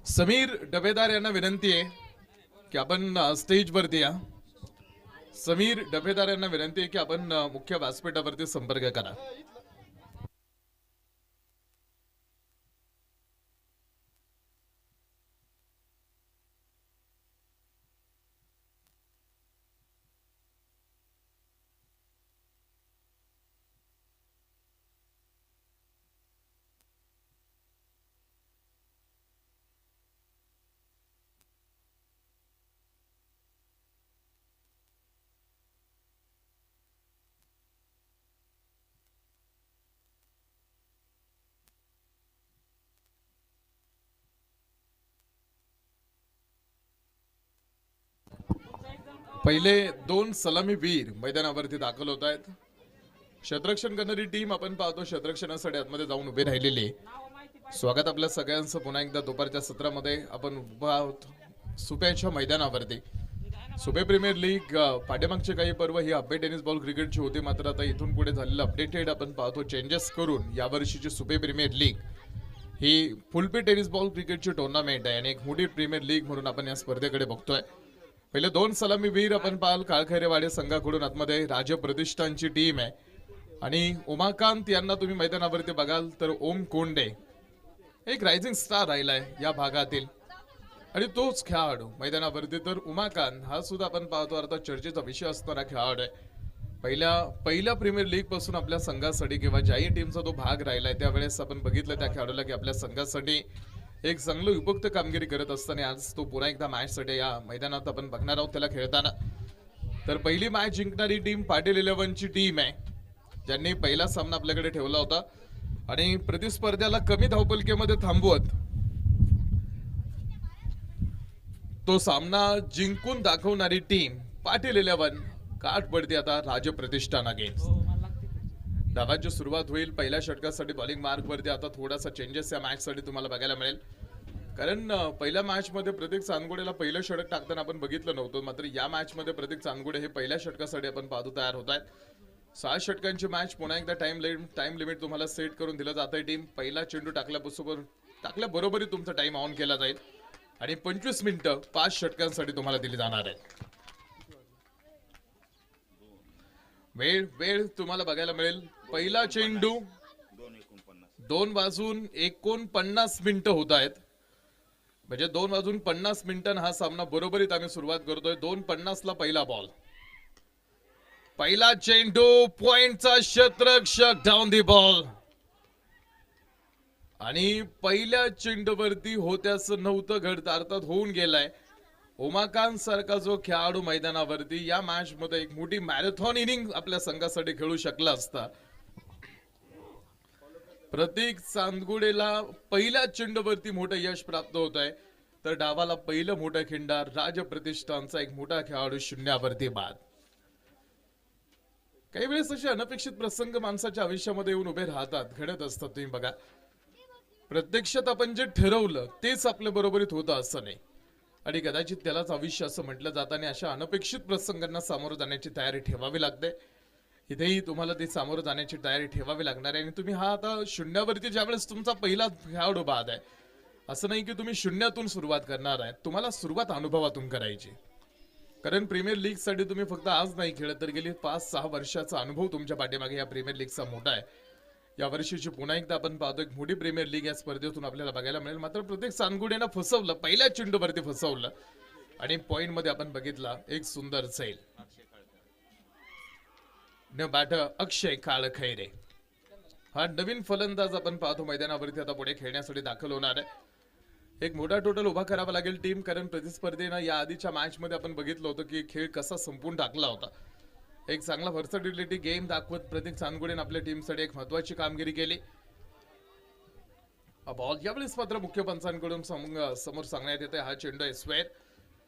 समीर डबेदार यांना विनंती आहे की आपण स्टेजवरती या. समीर डबेदार यांना विनंती आहे की आपण मुख्य व्यासपीठावरती संपर्क करा. पहिले दोन सलामीवीर मैदानावरती दाखल होत आहेत. क्षेत्ररक्षण करणारी टीम आपण पाहतो क्षेत्ररक्षणासाठी आतमध्ये जाऊन उभे राहिलेली. स्वागत आपल्या सगळ्यांचं पुन्हा एकदा दुपारच्या सत्रामध्ये आपण उभा आहोत सुप्याच्या मैदानावरती. सुपे प्रीमियर लीग पाठीमागचे काही पर्व ही अपडेट टेनिस बॉल क्रिकेटची होती, मात्र आता इथून पुढे झालेलं अपडेटेड आपण पाहतो चेंजेस करून यावर्षीची सुपे प्रीमियर लीग ही फुलपी टेनिस बॉल क्रिकेटची टुर्नामेंट आहे आणि एक मोठी प्रीमियर लीग म्हणून आपण या स्पर्धेकडे बघतोय. पहिले दोन सलामीवीर आपण पाहाल काळखैरेवाडे संघाकडून आतमध्ये राज प्रतिष्ठानची टीम आहे आणि उमाकांत यांना तुम्ही मैदानावरती बघाल तर ओम कोंडे एक रायझिंग स्टार राहिलाय या भागातील आणि तोच खेळाडू मैदानावरती. तर उमाकांत हा सुद्धा आपण पाहतो आता चर्चेचा विषय असणारा खेळाडू आहे. पहिल्या प्रीमियर लीग पासून आपल्या संघासाठी किंवा ज्याही टीमचा तो भाग राहिलाय त्यावेळेस आपण बघितलं त्या खेळाडूला की आपल्या संघासाठी एक चांगलं उपयुक्त कामगिरी करत असताना आज तो पुन्हा एकदा मॅचसाठी या मैदानात आपण बघणार आहोत त्याला खेळताना. तर पहिली मॅच जिंकणारी टीम पाटील 11ची टीम आहे ज्यांनी पहिला सामना आपल्याकडे ठेवला होता आणि प्रतिस्पर्ध्याला कमी धावपलकेमध्ये थांबवत तो सामना जिंकून दाखवणारी टीम पाटील 11 काठ पडते आता राज प्रतिष्ठान अगेन्स्ट. डावाची सुरुवात होईल. पहिल्या षटकासाठी बॉलिंग मार्क वरती आता थोडासा चेंजेस या मॅच साठी तुम्हाला बघायला मिळेल, कारण पहिल्या मॅच मध्ये प्रतीक चांदगुडेला पहिलं षटक टाकताना आपण बघितलं नव्हतं, मात्र या मॅच मध्ये प्रतीक चांदगुडे हे पहिल्या षटकासाठी आपण पाहतो तयार होत आहेत. 6 षटकांची मॅच पुन्हा एकदा टाइम लिमिट तुम्हाला सेट करून दिलं जात आहे. टीम पहिला चेंडू टाकल्याबरोबरही तुमचा टाइम ऑन केला जाईल आणि 25 मिनिटं 5 षटकांसाठी तुम्हाला दिली जाणार आहे. वेळ तुम्हाला बघायला मिळेल. पहिला चेंडू 2:49 मिनिटं होत आहेत, म्हणजे 2:50 मिनिटांना हा सामना बरोबरीत आम्ही सुरुवात करतोय. 2:50 ला पहिला बॉल. पहिला चेंडू पॉइंटचा क्षेत्ररक्षक डाऊन दी बॉल आणि पहिल्या चेंडूवरती होत्याचं नव्हतं घडतं अर्थात होऊन गेलाय. उमाकांत सारखा जो खेळाडू मैदानावरती या मॅच मध्ये एक मोठी मॅरेथॉन इनिंग आपल्या संघासाठी खेळू शकला असता. प्रतीक चांदगुडेला पहिल्या चेंडूवरती मोठं यश प्राप्त होत आहे, तर डावाला पहिलं मोठं खिंडार राज प्रतिष्ठानचा एक मोठा खेळाडू शून्यावरती बाद. काही वेळेस असे अनपेक्षित प्रसंग माणसाच्या आयुष्यामध्ये येऊन उभे राहतात, घडत असतात. तुम्ही बघा, प्रत्यक्षात आपण जे ठरवलं तेच आपल्या बरोबरीत होतं असं नाही आणि कदाचित त्यालाच आयुष्य असं म्हटलं जातं आणि अशा अनपेक्षित प्रसंगांना सामोरं जाण्याची तयारी ठेवावी लागते. इथेही तुम्हाला ती सामोरं जाण्याची तयारी ठेवावी लागणार आहे आणि तुम्ही हा आता शून्यावरती ज्यावेळेस तुमचा पहिला खेळाडू बाद आहे, असं नाही की तुम्ही शून्यातून सुरुवात करणार आहे. तुम्हाला सुरुवात अनुभवातून करायची, कारण प्रीमियर लीग साठी तुम्ही फक्त आज नाही खेळत तर गेली 5-6 वर्षाचा अनुभव तुमच्या पाठीमागे या प्रीमियर लीगचा मोठा आहे. या वर्षीची पुन्हा एकदा आपण पाहतो एक मोठी प्रीमियर लीग या स्पर्धेतून आपल्याला बघायला मिळेल. मात्र प्रत्येक चांदगुडेनं फसवलं, पहिल्या चेंडूवरती फसवलं आणि पॉइंट मध्ये आपण बघितला एक सुंदर सैल न बॅटर अक्षय काळखैरे. हा नवीन फलंदाज आपण पाहतो मैदानावरती आता पुढे खेळण्यासाठी दाखल होणार आहे. एक मोठा टोटल उभा करावा लागेल टीम, कारण प्रतिस्पर्धेनं या आधीच्या मॅच मध्ये आपण बघितलं होतं की खेळ कसा संपून टाकला होता. एक चांगला व्हर्सॅटिलिटी गेम दाखवत प्रतीक चांदगुडेने आपल्या टीमसाठी एक महत्वाची कामगिरी केली. बॉल यावेळेस मात्र मुख्य पंचांकडून समोर सांगण्यात येते हा चेंडू आहे स्क्वेअर.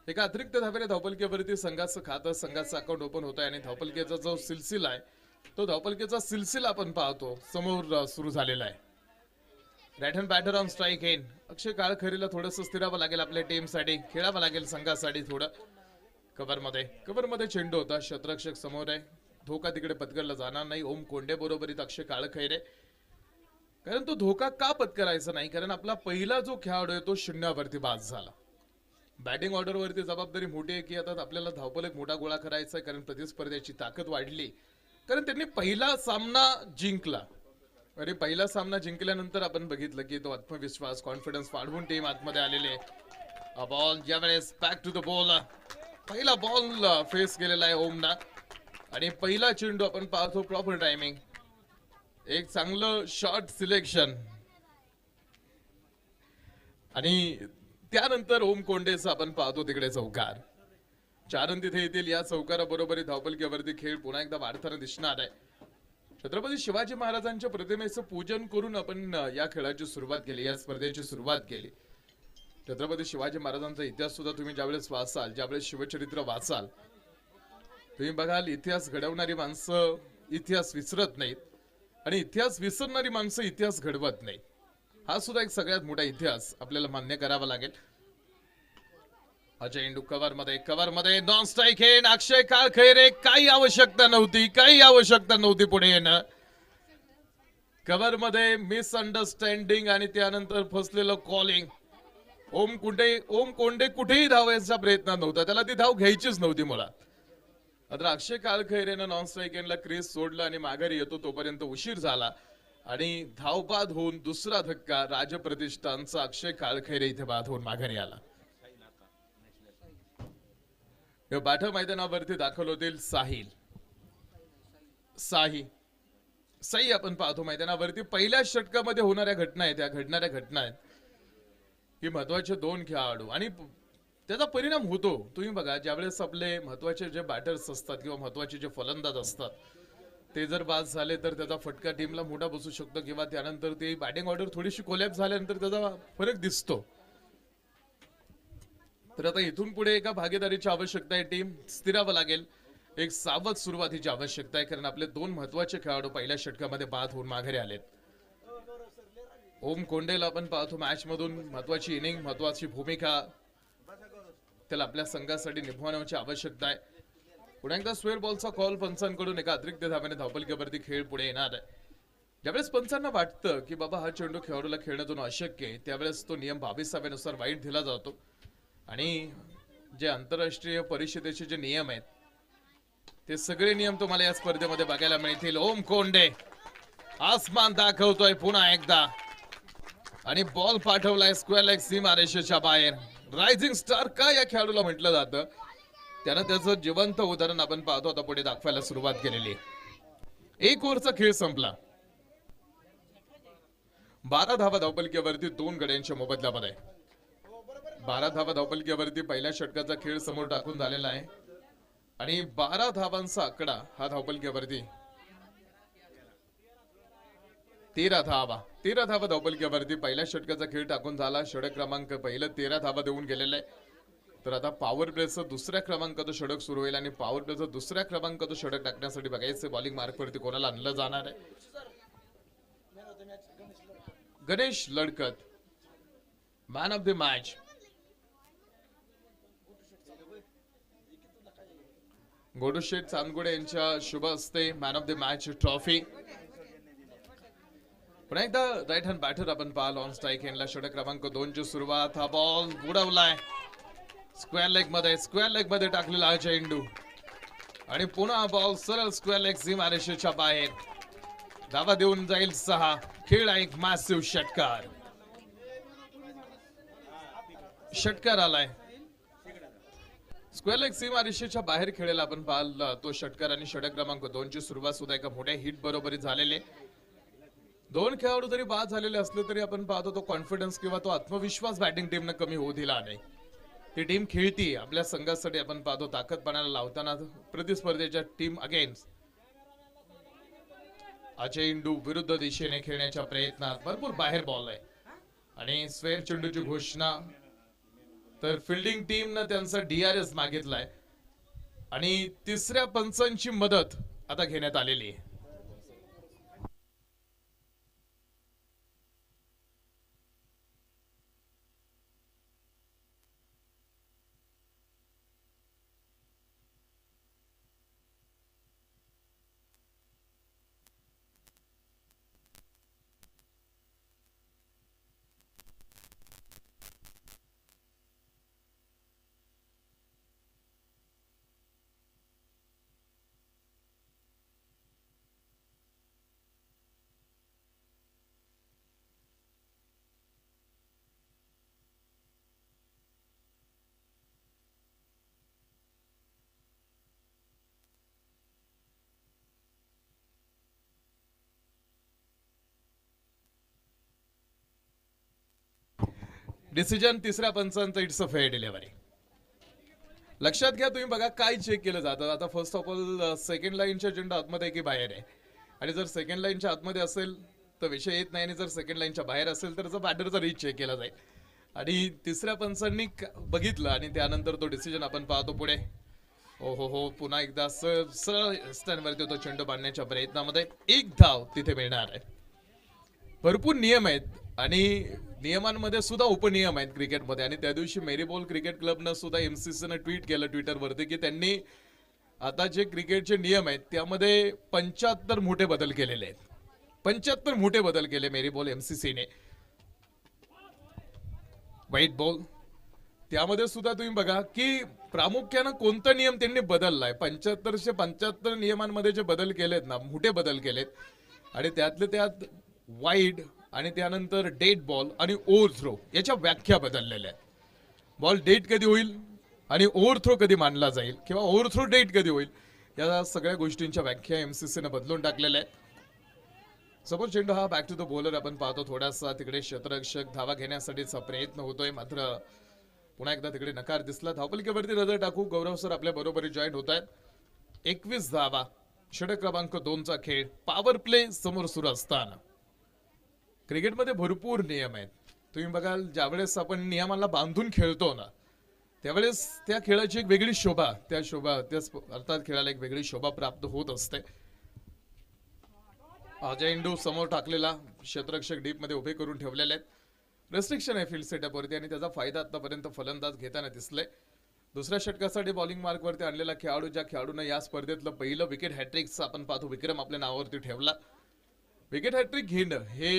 एका अतिरिक्त धावेने धावपलकेवरती संघाचं खातं, संघाचं अकाउंट ओपन होत आहे आणि धावपलकेचा जो सिलसिला आहे तो धावपलकेचा सिलसिला आपण पाहतो समोर सुरू झालेला आहे. Right hand batter on strike in. Akshay काळखैरेला थोडंसं स्थिरावं लागेल, आपल्या टीमसाठी खेळावं लागेल, संघासाठी थोडं. कव्हरमध्ये चेंडू होता, क्षेत्ररक्षक समोर आहे, धोका तिकडे पत्करला जाणार नाही. ओम कोंडे बरोबरीत अक्षय काळखैरे. कारण तो धोका का पत्करायचा नाही, कारण आपला पहिला जो खेळाडू आहे तो शून्यावरती बाद झाला. बॅटिंग ऑर्डरवरती जबाबदारी मोठी आहे की आता आपल्याला धावपल एक मोठा गोळा करायचा आहे, कारण प्रतिस्पर्ध्याची ताकद वाढली, कारण त्यांनी पहिला सामना जिंकला. आणि पहिला सामना जिंकल्यानंतर आपण बघितलं की तो आत्मविश्वास, कॉन्फिडन्स वाढवून टीम आतमध्ये आलेले. बॉल ज्यावेळेस बॅक टू द बॉल, पहिला बॉल फेस केलेला आहे ओमना आणि पहिला चेंडू आपण पाहतो प्रॉपर टायमिंग, एक चांगलं शॉट सिलेक्शन आणि त्यानंतर ओम कोंडेचा आपण पाहतो तिकडे चौकार. 4 रन तिथे येतील. या चौकाराबरोबर धावपलकीवरती खेळ पुन्हा एकदा वाढताना दिसणार आहे. छत्रपती शिवाजी महाराजांच्या प्रतिमेचं पूजन करून आपण या खेळाची सुरुवात केली, या स्पर्धेची सुरुवात केली. छत्रपती शिवाजी महाराजांचा इतिहास सुद्धा तुम्ही ज्यावेळेस वाचाल, ज्यावेळेस शिवचरित्र वाचाल, तुम्ही बघाल इतिहास घडवणारी माणसं इतिहास विसरत नाहीत आणि इतिहास विसरणारी माणसं इतिहास घडवत नाहीत. हा सुद्धा एक सगळ्यात मोठा इतिहास आपल्याला मान्य करावा लागेल. अजय इंडू कव्हर मध्ये नॉन स्ट्राईक हे अक्षय काळखैरे, काही आवश्यकता नव्हती पुढे येणं. कव्हर मध्ये मिसअंडरस्टँडिंग आणि त्यानंतर फसलेलं कॉलिंग. ओम कोंडे कुठेही धावायचा प्रयत्न नव्हता, त्याला ती धाव घ्यायचीच नव्हती मुळात. मात्र अक्षय काळखैरेनं नॉन स्ट्राईक एंडला क्रीज सोडलं आणि माघारी येतो तोपर्यंत उशीर झाला आणि धावबाद होऊन दुसरा धक्का राजप्रतिष्ठानचा अक्षय काळखैरे इथे बाद होऊन माघारी आला. बाठा मैदानावरती दाखल होतील साई आपण पाहतो मैदानावरती. पहिल्या षटकामध्ये होणाऱ्या घटना आहेत, त्या घडणाऱ्या घटना आहेत की महत्वाचे 2 खेळाडू आणि त्याचा परिणाम होतो. तुम्ही बघा, ज्यावेळेस आपले महत्वाचे जे बॅटर्स असतात किंवा महत्वाचे जे फलंदाज असतात ते जर बाद झाले तर त्याचा फटका टीमला मोठा बसू शकतो किंवा त्यानंतर ते बॅटिंग ऑर्डर थोडीशी कोलॅप्स झाल्यानंतर त्याचा फरक दिसतो. तर आता इथून पुढे एका भागीदारीची आवश्यकता आहे. टीम स्थिरावं लागेल, एक सावध सुरुवातीची आवश्यकता आहे, कारण आपले 2 महत्वाचे खेळाडू पहिल्या षटकामध्ये बाद होऊन माघारी आलेत. ओम कोंडेला आपण पाहतो मॅच मधून महत्वाची इनिंग, महत्वाची भूमिका त्याला आपल्या संघासाठी निभवण्याची आवश्यकता आहे. पुन्हा एकदा स्क्वेअर बॉलचा कॉल पंचांकडून एका अतिरिक्त धाव्याने धावपलकीवरती खेळ पुढे येणार आहे. ज्यावेळेस पंचांना वाटतं की बाबा हा चेंडू खेळाडूला खेळणं अशक्य आहे, त्यावेळेस तो नियम 22 नुसार वाईट दिला जातो आणि जे आंतरराष्ट्रीय परिषदेचे जे नियम आहेत ते सगळे नियम तुम्हाला या स्पर्धेमध्ये बघायला मिळतील. ओम कोंडे आसमान दाखवतोय पुन्हा एकदा आणि बॉल पाठवलाय स्क्वेअर लेग सीमारेषेच्या बाहेर. रायझिंग स्टार का या खेळाडूला म्हटलं जातं, त्यानं त्याचं जिवंत उदाहरण आपण पाहतो आता पुढे दाखवायला सुरुवात केलेली. 1 ओव्हरचा खेळ संपला. 12 धावा धावपलकीवरती 2 गड्यांच्या मोबदल्यामध्ये. 12 धावा धावपलकीवरती पहिल्या षटकाचा खेळ समोर टाकून झालेला आहे आणि 12 धावांचा आकडा हा धावपलकीवरती 13 धावा धावपलकीवरती पहिल्या षटकाचा खेळ टाकून झाला. षटक क्रमांक पहिलं 13 धावा देऊन गेलेला आहे. तर आता पॉवर प्लेचं दुसऱ्या क्रमांकाचं षटक सुरू होईल आणि पॉवर प्लेचं दुसऱ्या क्रमांकाचं षटक टाकण्यासाठी बघायचं बॉलिंग मार्कवरती कोणाला आणलं जाणार आहे. Ganesh Ladkat man of the match. Godusheth Chandgude यांच्या शुभ हस्ते man of the match trophy. पुन्हा एकदा राईट हँड बॅटर आपण पाहिलं ऑन स्ट्राईक एंडला. षटक क्रमांक 2 ची सुरुवात. हा बॉल उडवलाय स्क्वेअर लेग मध्ये टाकलेला हा चेंडू आणि पुन्हा बॉल सरळ स्क्वेअर लेग सीमारेषेच्या बाहेर. धावा देऊन जाईल 6. खेळ एक मॅसिव्ह षटकार आलाय. स्क्वेअर लेग सीमारेषेच्या बाहेर खेळायला आपण पाहिलं तो षटकार आणि षटक क्रमांक 2 ची सुरुवात सुद्धा एका मोठ्या हिट बरोबरी झालेले. 2 खेळाडू जरी बाद झालेले असले तरी आपण पाहतो तो कॉन्फिडन्स किंवा तो आत्मविश्वास बॅटिंग टीमनं कमी होऊ दिला नाही. ती टीम खेळती आपल्या संघासाठी. आपण पाहतो ताकद पणाला लावताना प्रतिस्पर्धेच्या टीम अगेन्स्ट. अजय इंडू विरुद्ध दिशेने खेळण्याच्या प्रयत्नात भरपूर बाहेर बॉल आहे आणि स्क्वेअर चेंडूची घोषणा. तर फिल्डिंग टीमनं त्यांचा DRS मागितलाय आणि तिसऱ्या पंचांची मदत आता घेण्यात आलेली आहे. डिसिजन तिसऱ्या पंचांचा, इट्स अ फेअर डिलिव्हरी. लक्षात घ्या, तुम्ही बघा काय चेक केलं जातं. आता फर्स्ट ऑफ ऑल सेकंड लाईनच्या चेंडू आतमध्ये की बाहेर आहे, आणि जर सेकंड लाईनच्या आतमध्ये असेल तर विषय येत नाही, आणि जर सेकंड लाईनच्या बाहेर असेल तर बॅटरचा रीच चेक केला जाईल. आणि तिसऱ्या पंचांनी बघितलं आणि त्यानंतर तो डिसिजन आपण पाहतो पुढे. हो, पुन्हा एकदा सरळ स्टँडवरती होतो चेंडू बांधण्याच्या प्रयत्नामध्ये. एक धाव तिथे मिळणार आहे. भरपूर नियम आहेत आणि नियमांमध्ये सुद्धा उपनियम आहेत क्रिकेटमध्ये. आणि त्या दिवशी मेरीबॉल क्रिकेट क्लबनं सुद्धा एमसीसीनं ट्विट केलं ट्विटरवरती की त्यांनी आता जे क्रिकेटचे नियम आहेत त्यामध्ये 75 मोठे बदल केलेले आहेत. 75 मोठे बदल केले मेरीबॉल एमसीसीने. व्हाईट बॉल त्यामध्ये सुद्धा तुम्ही बघा की प्रामुख्यानं कोणता नियम त्यांनी बदललाय. 75 नियमांमध्ये जे बदल केलेत ना, मोठे बदल केलेत, आणि त्यातले त्यात वाईड आणि त्यानंतर डेट बॉल आणि ओव्हर थ्रो याच्या व्याख्या बदललेल्या आहेत. बॉल डेट कधी होईल आणि ओव्हर थ्रो कधी मानला जाईल किंवा ओव्हर थ्रो डेट कधी होईल, या सगळ्या गोष्टींच्या व्याख्या एमसीसीने बदलून टाकलेल्या आहेत. सपोज चेंडू हा बॅक टू द बॉलर आपण पाहतो. थोडासा तिकडे क्षेत्ररक्षक धावा घेण्यासाठीचा प्रयत्न होतोय, मात्र पुन्हा एकदा तिकडे नकार दिसला. धावपलकेवरती नजर टाकू. गौरव सर आपल्या बरोबरी जॉईन होत आहेत. 21 धावा, षटक क्रमांक 2चा खेळ. पॉवर प्ले समोर सुरू असताना क्रिकेटमध्ये भरपूर नियम आहेत. तुम्ही बघाल ज्यावेळेस आपण नियमाला बांधून खेळतो ना, त्यावेळेस त्या खेळाची एक वेगळी शोभा, त्या अर्थात खेळाला एक वेगळी शोभा प्राप्त होत असते. चेंडू समोर टाकलेला, क्षेत्ररक्षक डीप मध्ये उभे करून ठेवलेले आहेत. रेस्ट्रिक्शन आहे फील्ड सेटअप वरती आणि त्याचा फायदा आतापर्यंत फलंदाज घेताना दिसले. दुसऱ्या षटकासाठी बॉलिंग मार्क वरती आणलेला खेळाडू, ज्या खेळाडूनं या स्पर्धेतलं पहिलं विकेट हॅट्रिक आपण पाहतो विक्रम आपल्या नावावरती ठेवला. विकेट हॅट्रिक घेणं हे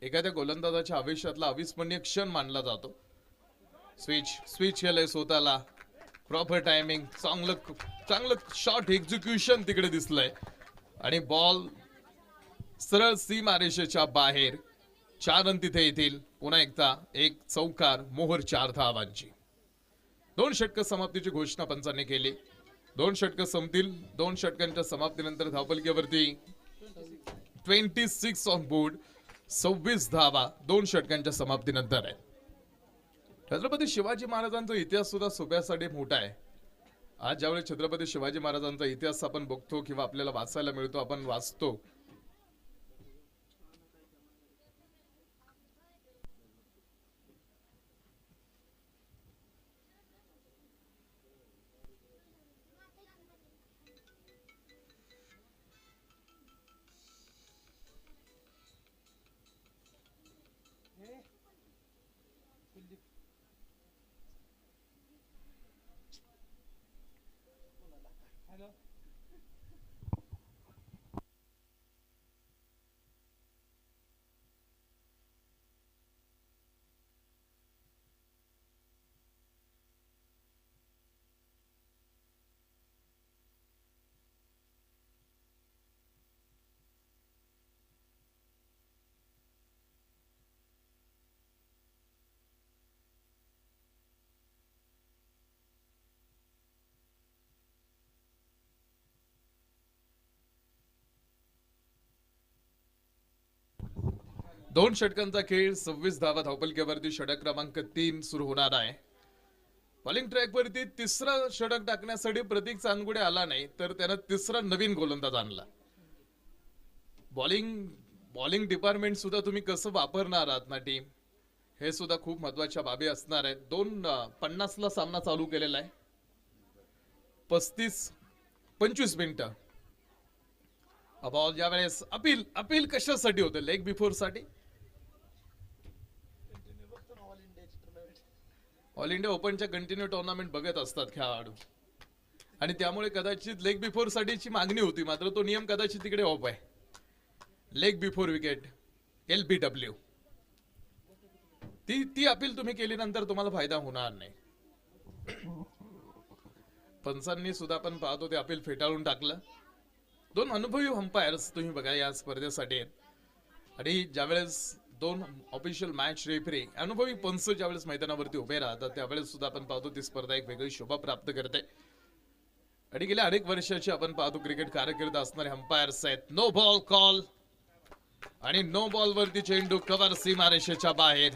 एखाद्या गोलंदाजाच्या आयुष्यातला अविस्मरणीय क्षण मानला जातो. स्विच केलंय स्वतःला, प्रॉपर टायमिंग, चांगलं शॉट एक्झिक्युशन तिकडे दिसलंय, आणि बॉल सरळ सीमारेषेच्या बाहेर. 4 रन तिथे येतील. पुन्हा एकदा एक चौकार, मोहर 4 धावांची. 2 षटक समाप्तीची घोषणा पंचांनी केली. 2 षटक संपतील. 2 षटकांच्या समाप्तीनंतर धावपलकेवरती 26 ऑन बोर्ड, 26 धावा 2 षटकांच्या समाप्तीनंतर आहे. छत्रपती शिवाजी महाराजांचा इतिहास सुद्धा सोप्यासाठी मोठा आहे. आज ज्यावेळेस छत्रपती शिवाजी महाराजांचा इतिहास आपण बघतो किंवा आपल्याला वाचायला मिळतो, आपण वाचतो, दोन षटकांचा खेळ, 26 धावा धावपलकेवरती. षटक क्रमांक 3 सुरू होणार आहे. बॉलिंग ट्रॅक वरती तिसरा षटक टाकण्यासाठी प्रतीक चांदगुडे आला नाही, तर त्यानं तिसरा नवीन गोलंदाज आणला. बॉलिंग डिपार्टमेंट सुद्धा तुम्ही कसं वापरणार आहात ना टीम, हे सुद्धा खूप महत्वाच्या बाबी असणार आहेत. 2:50 ला सामना चालू केलेला आहे. 35-25 मिनिटं. बॉल ज्यावेळेस अपील कशासाठी होते? लेग बिफोर साठी. ऑल इंडिया ओपनच्या कंटिन्यू टुर्नामेंट बघत असतात खेळाडू, आणि त्यामुळे कदाचित लेग बिफोर साठीची मागणी होती, मात्र तो नियम कदाचित तिकडे ऑफ आहे. Leg before wicket, LBW. ती अपील तुम्ही केली नंतर तुम्हाला फायदा होणार नाही. पंचांनी सुद्धा आपण पाहतो ते अपील फेटाळून टाकलं. 2 अनुभवी अंपायर्स तुम्ही बघा या स्पर्धेसाठी आहेत, आणि ज्यावेळेस 2 ऑफिशियल मॅच रेफरी अनुभवी पंच ज्यावेळेस मैदानावरती उभे राहतात, त्यावेळेस सुद्धा आपण पाहतो ती स्पर्धा एक वेगळी शोभा प्राप्त करते. आणि गेल्या अनेक वर्षाची आपण पाहतो क्रिकेट कारकीर्द असणारे अंपायर्स आहेत. नो बॉल कॉल, आणि नो बॉल वरती चेंडू कव्हर सीमारेषेच्या बाहेर.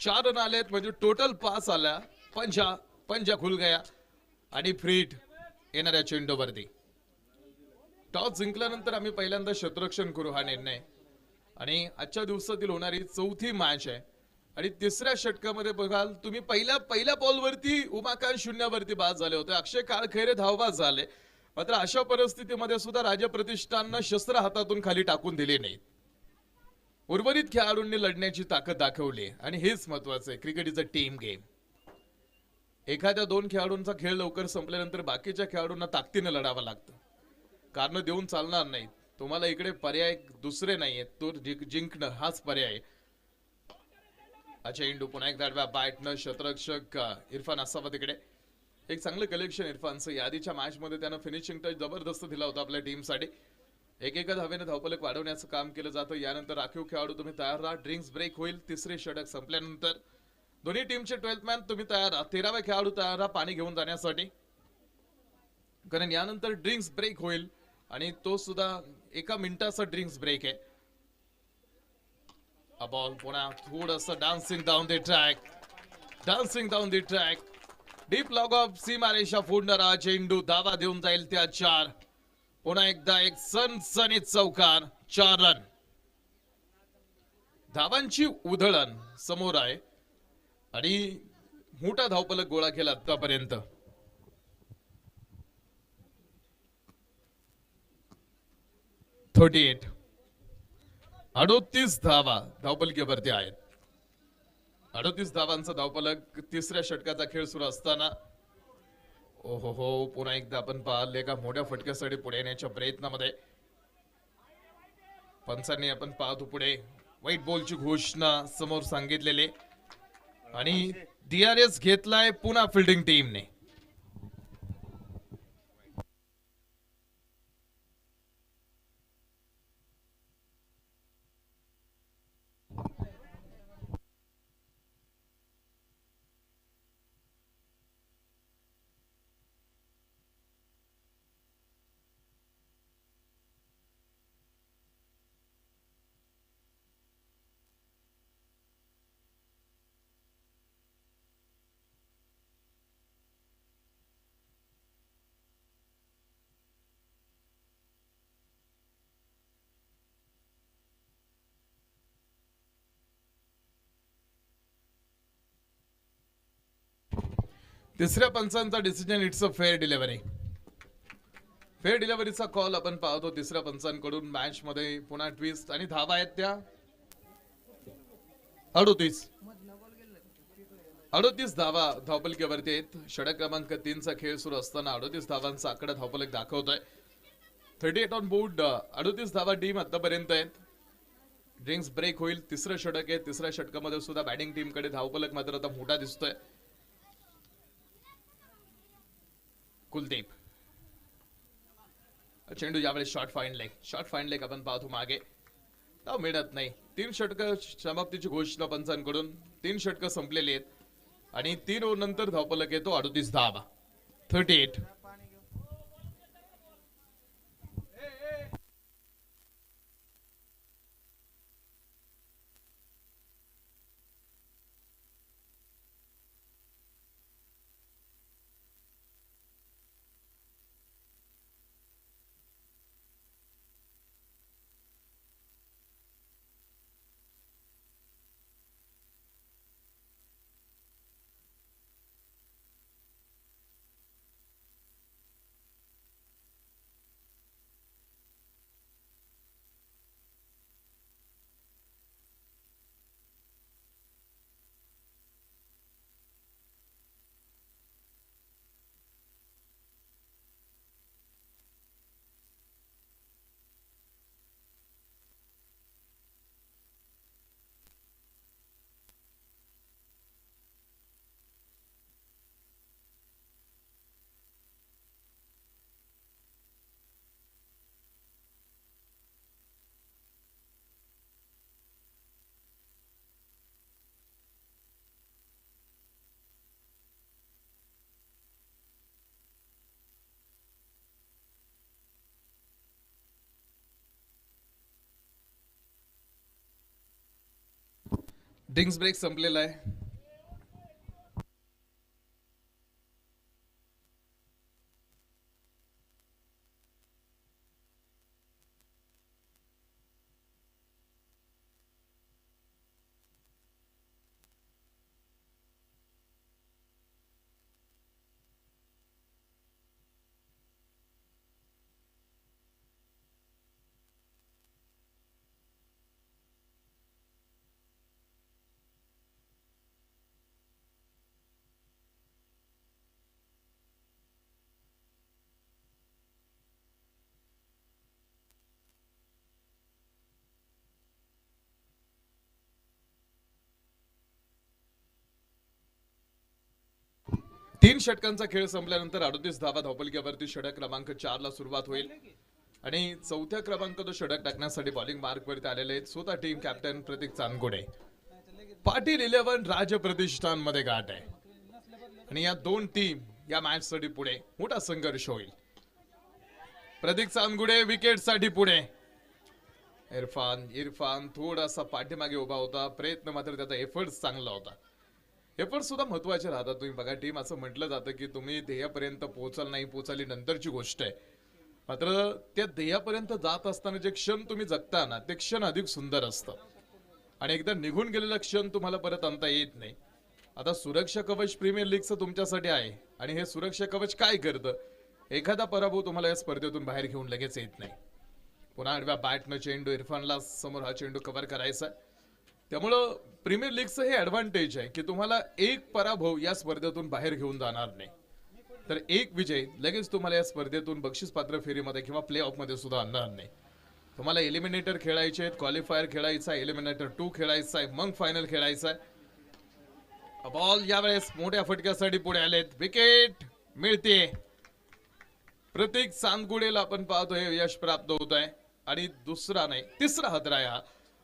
4 रन आलेत म्हणजे टोटल 5 आल्या. पंजा पंजा खुल गया आणि फ्रीट येणाऱ्या चेंडूवरती. टॉस जिंकल्यानंतर आम्ही पहिल्यांदा क्षेत्ररक्षण करू हा निर्णय आणि आजच्या दिवसातील होणारी चौथी मॅच आहे. आणि तिसऱ्या षटकामध्ये बघाल तुम्ही पहिल्या बॉलवरती उमाकांत शून्यावरती बाद झाले होते. अक्षय काळखेरे धावबाद झाले. मात्र अशा परिस्थितीमध्ये सुद्धा राजा प्रतिष्ठाननं शस्त्र हातातून खाली टाकून दिले नाहीत. उर्वरित खेळाडूंनी लढण्याची ताकद दाखवली आणि हेच महत्वाचं आहे. Cricket is a team game. एखाद्या 2 खेळाडूंचा खेळ लवकर संपल्यानंतर बाकीच्या खेळाडूंना ताकदीने लढावं लागतं. कारण देऊन चालणार नाही. तुम्हाला इकडे पर्याय दुसरे नाहीयेत. तो जिंकणं हाच पर्याय. अच्छा इंडू पुन्हा एकदा बॅटनं क्षेत्ररक्षक इरफान असावा तिकडे. एक चांगलं कलेक्शन इरफानचं. यादीच्या मॅच मध्ये त्यानं फिनिशिंग टच जबरदस्त दिला होता आपल्या टीमसाठी. एकेका धावेने धावफलक वाढवण्याचं काम केलं जातं. यानंतर राखीव खेळाडू तुम्ही तयार राहा. ड्रिंक्स ब्रेक होईल तिसरे षटक संपल्यानंतर. दोन्ही टीमचे 12th मॅन तुम्ही तयार राहा. 13वा खेळाडू तयार राहा पाणी घेऊन जाण्यासाठी. कारण यानंतर ड्रिंक्स ब्रेक होईल आणि तो सुद्धा 1 मिनिटाचा ड्रिंक्स ब्रेक आहे. बॉल पुन्हा थोडंसं dancing down the track. Dancing down the track. Deep log of सीमारेषा फोडणारा चेंडू धावा देऊन जाईल त्या 4. पुन्हा एकदा एक सनसनीत चौकार. 4 रन. धावांची उधळण समोर आहे आणि मोठा धावफलक गोळा केला आतापर्यंत. 38 38 धावा धावफलकीवरती आहेत. 38 धावांचा धावफलक तिसऱ्या षटकाचा खेळ सुरू असताना. ओहो हो पुन्हा एकदा आपण पाहिले एका मोठ्या फटक्यासाठी पुढे येण्याच्या प्रयत्नामध्ये. पंचांनी आपण पाहतो पुढे वाईट बॉलची घोषणा समोर सांगितलेले आणि DRS घेतलाय पुन्हा फिल्डिंग टीमने. तिसऱ्या पंचांचा decision it's a fair delivery. Fair डिलिव्हरीचा कॉल आपण पाहतो तिसऱ्या पंचांकडून. मॅच मध्ये पुन्हा ट्विस्ट आणि धावा आहेत त्या 38 धावा धावफलकीवरती आहेत. षटक क्रमांक 3 चा खेळ सुरू असताना 38 धावांचा आकडा धावफलक दाखवतोय. 38 ऑन बोर्ड. 38 धावा टीम आतापर्यंत आहेत. ड्रिंक्स ब्रेक होईल तिसरं षटक आहे. तिसऱ्या षटकामध्ये सुद्धा बॅटिंग टीम कडे धावफलक मात्र आता मोठा दिसतोय. कुलदीप चेंडू यावेळेस शॉर्ट फाईन लेग आपण पाहतो मागे. धाव मिळत नाही. 3 षटक समाप्तीची घोषणा पंचांकडून. 3 षटक संपलेली आहेत आणि 3 ओव्हर नंतर धावफलक येतो 38 धावा. 38. ड्रिंक्स ब्रेक संपलेला आहे. तीन षटकांचा खेळ संपल्यानंतर 38 धावा धावपलकीवरती षटक क्रमांक 4 ला सुरुवात होईल आणि चौथ्या क्रमांकाचा षटक टाकण्यासाठी बॉलिंग मार्कवरती आलेले आहेत स्वतः टीम कॅप्टन प्रतीक चांदगुडे. पाटील 11 राज प्रतिष्ठान मध्ये गाठ आहे आणि या दोन टीम या मॅच साठी पुढे मोठा संघर्ष होईल. प्रतीक चांदगुडे विकेट साठी पुढे. इरफान थोडासा पाठीमागे उभा होता. प्रयत्न मात्र त्याचा एफर्ट चांगला होता. एफर्ट सुद्धा महत्वाचे राहतात. तुम्ही बघा टीम असं म्हटलं जातं की तुम्ही ध्येयापर्यंत पोहोचाल नाही पोहोचाली नंतरची गोष्ट आहे, मात्र त्या ध्येयापर्यंत जात असताना जे क्षण तुम्ही जगता ना ते क्षण अधिक सुंदर असतं आणि एकदा निघून गेलेला क्षण तुम्हाला परत आणता येत नाही. आता सुरक्षा कवच प्रीमियर लीगचं तुमच्यासाठी आहे आणि हे सुरक्षा कवच काय करतं, एखादा पराभव तुम्हाला या स्पर्धेतून बाहेर घेऊन लगेच येत नाही. पुन्हा आडव्या बॅटनं चेंडू इरफानला समोर हा चेंडू कव्हर करायचा. त्यामुळं प्रीमियर लीगचं हे ऍडव्हान्टेज आहे की तुम्हाला एक पराभव या स्पर्धेतून बाहेर घेऊन जाणार नाही, तर एक विजय लगेच तुम्हाला या स्पर्धेतून बक्षीस पात्र फेरीमध्ये किंवा प्ले ऑफ मध्ये सुद्धा आणणार नाही. तुम्हाला एलिमिनेटर खेळायचे आहेत, क्वालिफायर खेळायचा आहे, एलिमिनेटर 2 खेळायचा आहे, मग फायनल खेळायचा आहे. बॉल यावेळेस मोठ्या फटक्यासाठी पुढे आलेत. विकेट मिळते. प्रतीक चांदगुडेला आपण पाहतोय यश प्राप्त होत आहे आणि दुसरा नाही तिसरा हतराया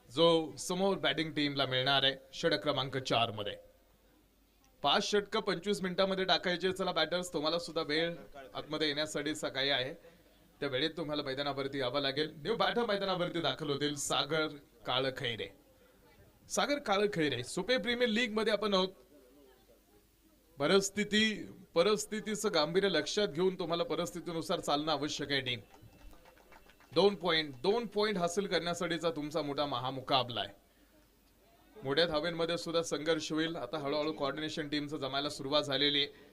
जो समोर बॅटिंग टीमला मिळणार आहे षटक क्रमांक 4 मध्ये. 5 षटक 25 मिनिटांमध्ये टाकायचे. चला बॅटर्स तुम्हाला सुद्धा वेळ आतमध्ये येण्यासाठी सकाळी आहे, त्या वेळेत तुम्हाला मैदानावरती यावं लागेल. न्यू बॅटर मैदानावरती दाखल होतील सागर काळखैरे. सागर काळखैरे सुपे प्रीमियर लीग मध्ये आपण आहोत. परिस्थितीचं गांभीर्य लक्षात घेऊन तुम्हाला परिस्थितीनुसार चालणं आवश्यक आहे. टीम 2 पॉइंट हासिल करण्यासाठीचा तुमचा मोठा महामुकाबला आहे. मोठ्या धावेंमध्ये सुद्धा संघर्ष होईल. आता हळूहळू कोऑर्डिनेशन टीमचं जमायला सुरुवात झालेली आहे.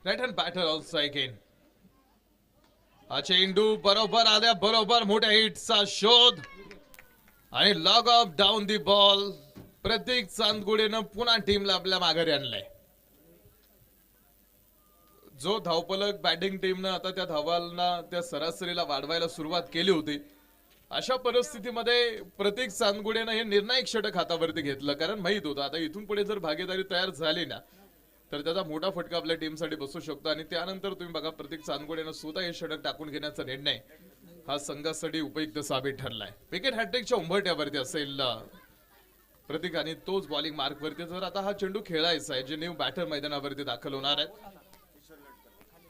Right hand batter also again. हा चेंडू बरोबर आल्या बरोबर मोठ्या हिटचा शोध आणि long off down the ball. Pratik चांदगुडेनं पुन्हा टीमला आपल्या माघारी आणलंय. जो धावपलक बॅटिंग टीमनं आता त्या धावांना त्या सरासरीला वाढवायला सुरुवात केली होती, अशा परिस्थितीमध्ये प्रतीक चांदगुडेनं हे निर्णायक षटक हातावरती घेतलं, कारण माहित होतं आता इथून पुढे जर भागीदारी तयार झाली ना तर त्याचा मोठा फटका आपल्या टीमसाठी बसू शकतो. आणि त्यानंतर तुम्ही बघा प्रतीक चांदगुडेनं स्वतः हे षटक टाकून घेण्याचा निर्णय हा संघासाठी उपयुक्त साबित ठरलाय. विकेट हॅट्रिकच्या उंबरठ्यावरती असेल प्रतीक आणि तोच बॉलिंग मार्कवरती जर आता हा चेंडू खेळायचा आहे जे न्यू बॅटर मैदानावरती दाखल होणार आहेत.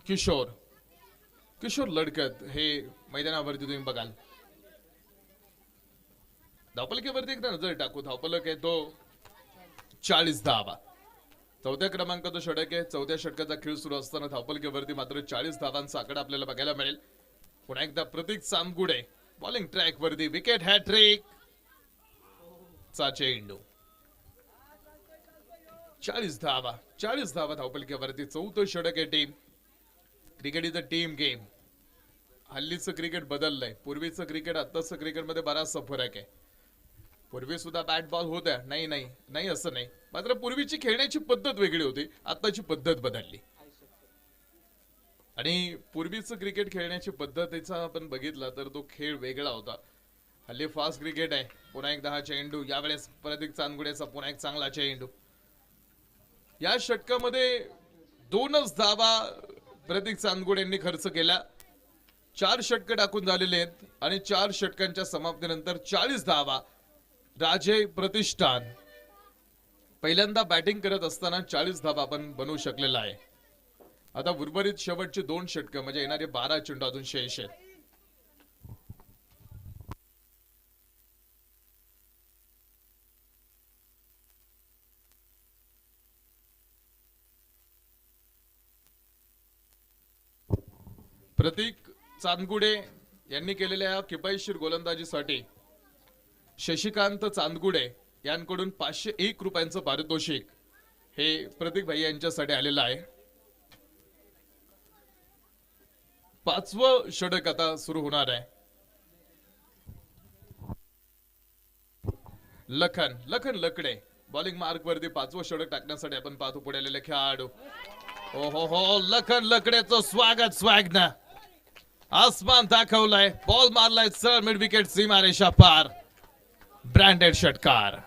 किशोर लडकत हे मैदानावरती तुम्ही बघाल. धावपलकीवरती एकदा नजर टाकू. धावपलक आहे तो 40 धावा. चौथ्या क्रमांकाचं षटक आहे. चौथ्या षटकाचा खेळ सुरू असताना धावपलकीवरती मात्र 40 धावांचा आकडा आपल्याला बघायला मिळेल. पुन्हा एकदा प्रतीक चांदगुडे बॉलिंग ट्रॅक वरती. विकेट हॅट्रिक चा चेंडू. 40 धावा धावपलकीवरती. चौथं षटक आहे team. Cricket is a team game. हल्लीचं क्रिकेट बदललंय. पूर्वीचं क्रिकेट आत्ताचं क्रिकेटमध्ये बराचसा फरक आहे. पूर्वी सुद्धा बॅट बॉल होत्या, नाही असं नाही, मात्र पूर्वीची खेळण्याची पद्धत वेगळी होती, आताची पद्धत बदलली. आणि पूर्वीचं क्रिकेट खेळण्याची पद्धतीचा आपण बघितला तर तो खेळ वेगळा होता. हल्ली फास्ट क्रिकेट आहे. पुन्हा एकदा हा चेंडू यावेळेस प्रतीक चांदगुडेचा पुन्हा एक चांगला चेंडू. या षटकामध्ये 2च धावा प्रतीक चांदगुडेंनी खर्च केला. 4 षटक टाकून झालेले आहेत आणि 4 षटकांच्या समाप्तीनंतर 40 धावा. राजे प्रतिष्ठान पहिल्यांदा बॅटिंग करत असताना 40 धावा आपण बनवू शकलेला आहे. आता उर्वरित शेवटचे 2 षटक म्हणजे येणारे 12 चेंडू अजून शेष आहेत. प्रतीक चांदगुडे यांनी केलेल्या किफायतशीर गोलंदाजीसाठी शशिकांत चांदगुडे यांकडून 501 रुपयांचं पारितोषिक हे प्रतीक भाई यांच्यासाठी आलेलं आहे. 5वं षटक आता सुरू होणार आहे. लखन लकडे बॉलिंग मार्क वरती 5वं षटक टाकण्यासाठी आपण पाहतो पुढे आलेले खेळाडू. हो हो हो, लखन लकडेचं स्वागत स्वॅगन आसमान दाखवलाय, बॉल मारलाय सर मिड विकेट सीमारेषा पार. ब्रँडेड षटकार.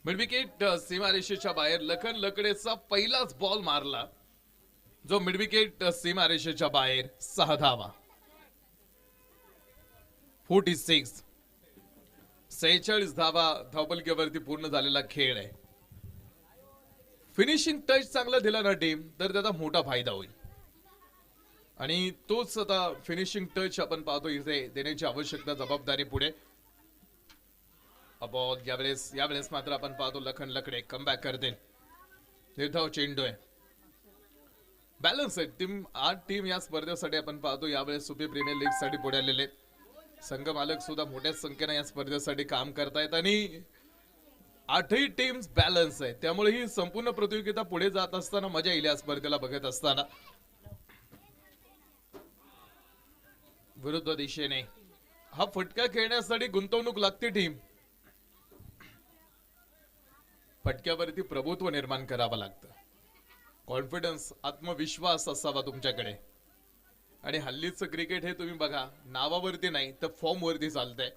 मिड विकेट सीमारेषेच्या बाहेर लखन लकडेचा पहिलाच बॉल मारला, जो मिड विकेट सीमारेषेच्या बाहेर. 6 धावा. 46 धावा धावपलकेवरती पूर्ण झालेला खेळ आहे. फिनिशिंग टच चांगला दिला ना टीम तर त्याचा मोठा फायदा होईल, आणि तोच आता फिनिशिंग टच आपण पाहतो इथे देण्याची आवश्यकता, जबाबदारी पुढे. बॉल यावेळेस मात्र आपण पाहतो लखन लकडे कमबॅक करते. निर्धाव चेंडू आहे. बॅलन्स आहे टीम. 8 टीम या स्पर्धेसाठी आपण पाहतो यावेळेस सुपी प्रीमियर लीग साठी पुढे आलेले. संघ मालक सुद्धा मोठ्या संख्येने या स्पर्धेसाठी काम करतायत आणि 8ही टीम्स बॅलन्स आहे, त्यामुळे ही संपूर्ण प्रतियोगिता पुढे जात असताना मजा येईल या स्पर्धेला बघत असताना. विरुद्ध दिशेने हा फटका खेळण्यासाठी गुंतवणूक लागते टीम. फटक्यावरती प्रभुत्व निर्माण करावं लागतं. कॉन्फिडन्स, आत्मविश्वास असावा तुमच्याकडे. आणि हल्लीचं क्रिकेट हे तुम्ही बघा, नावावरती नाही तर फॉर्म वरती चालतंय.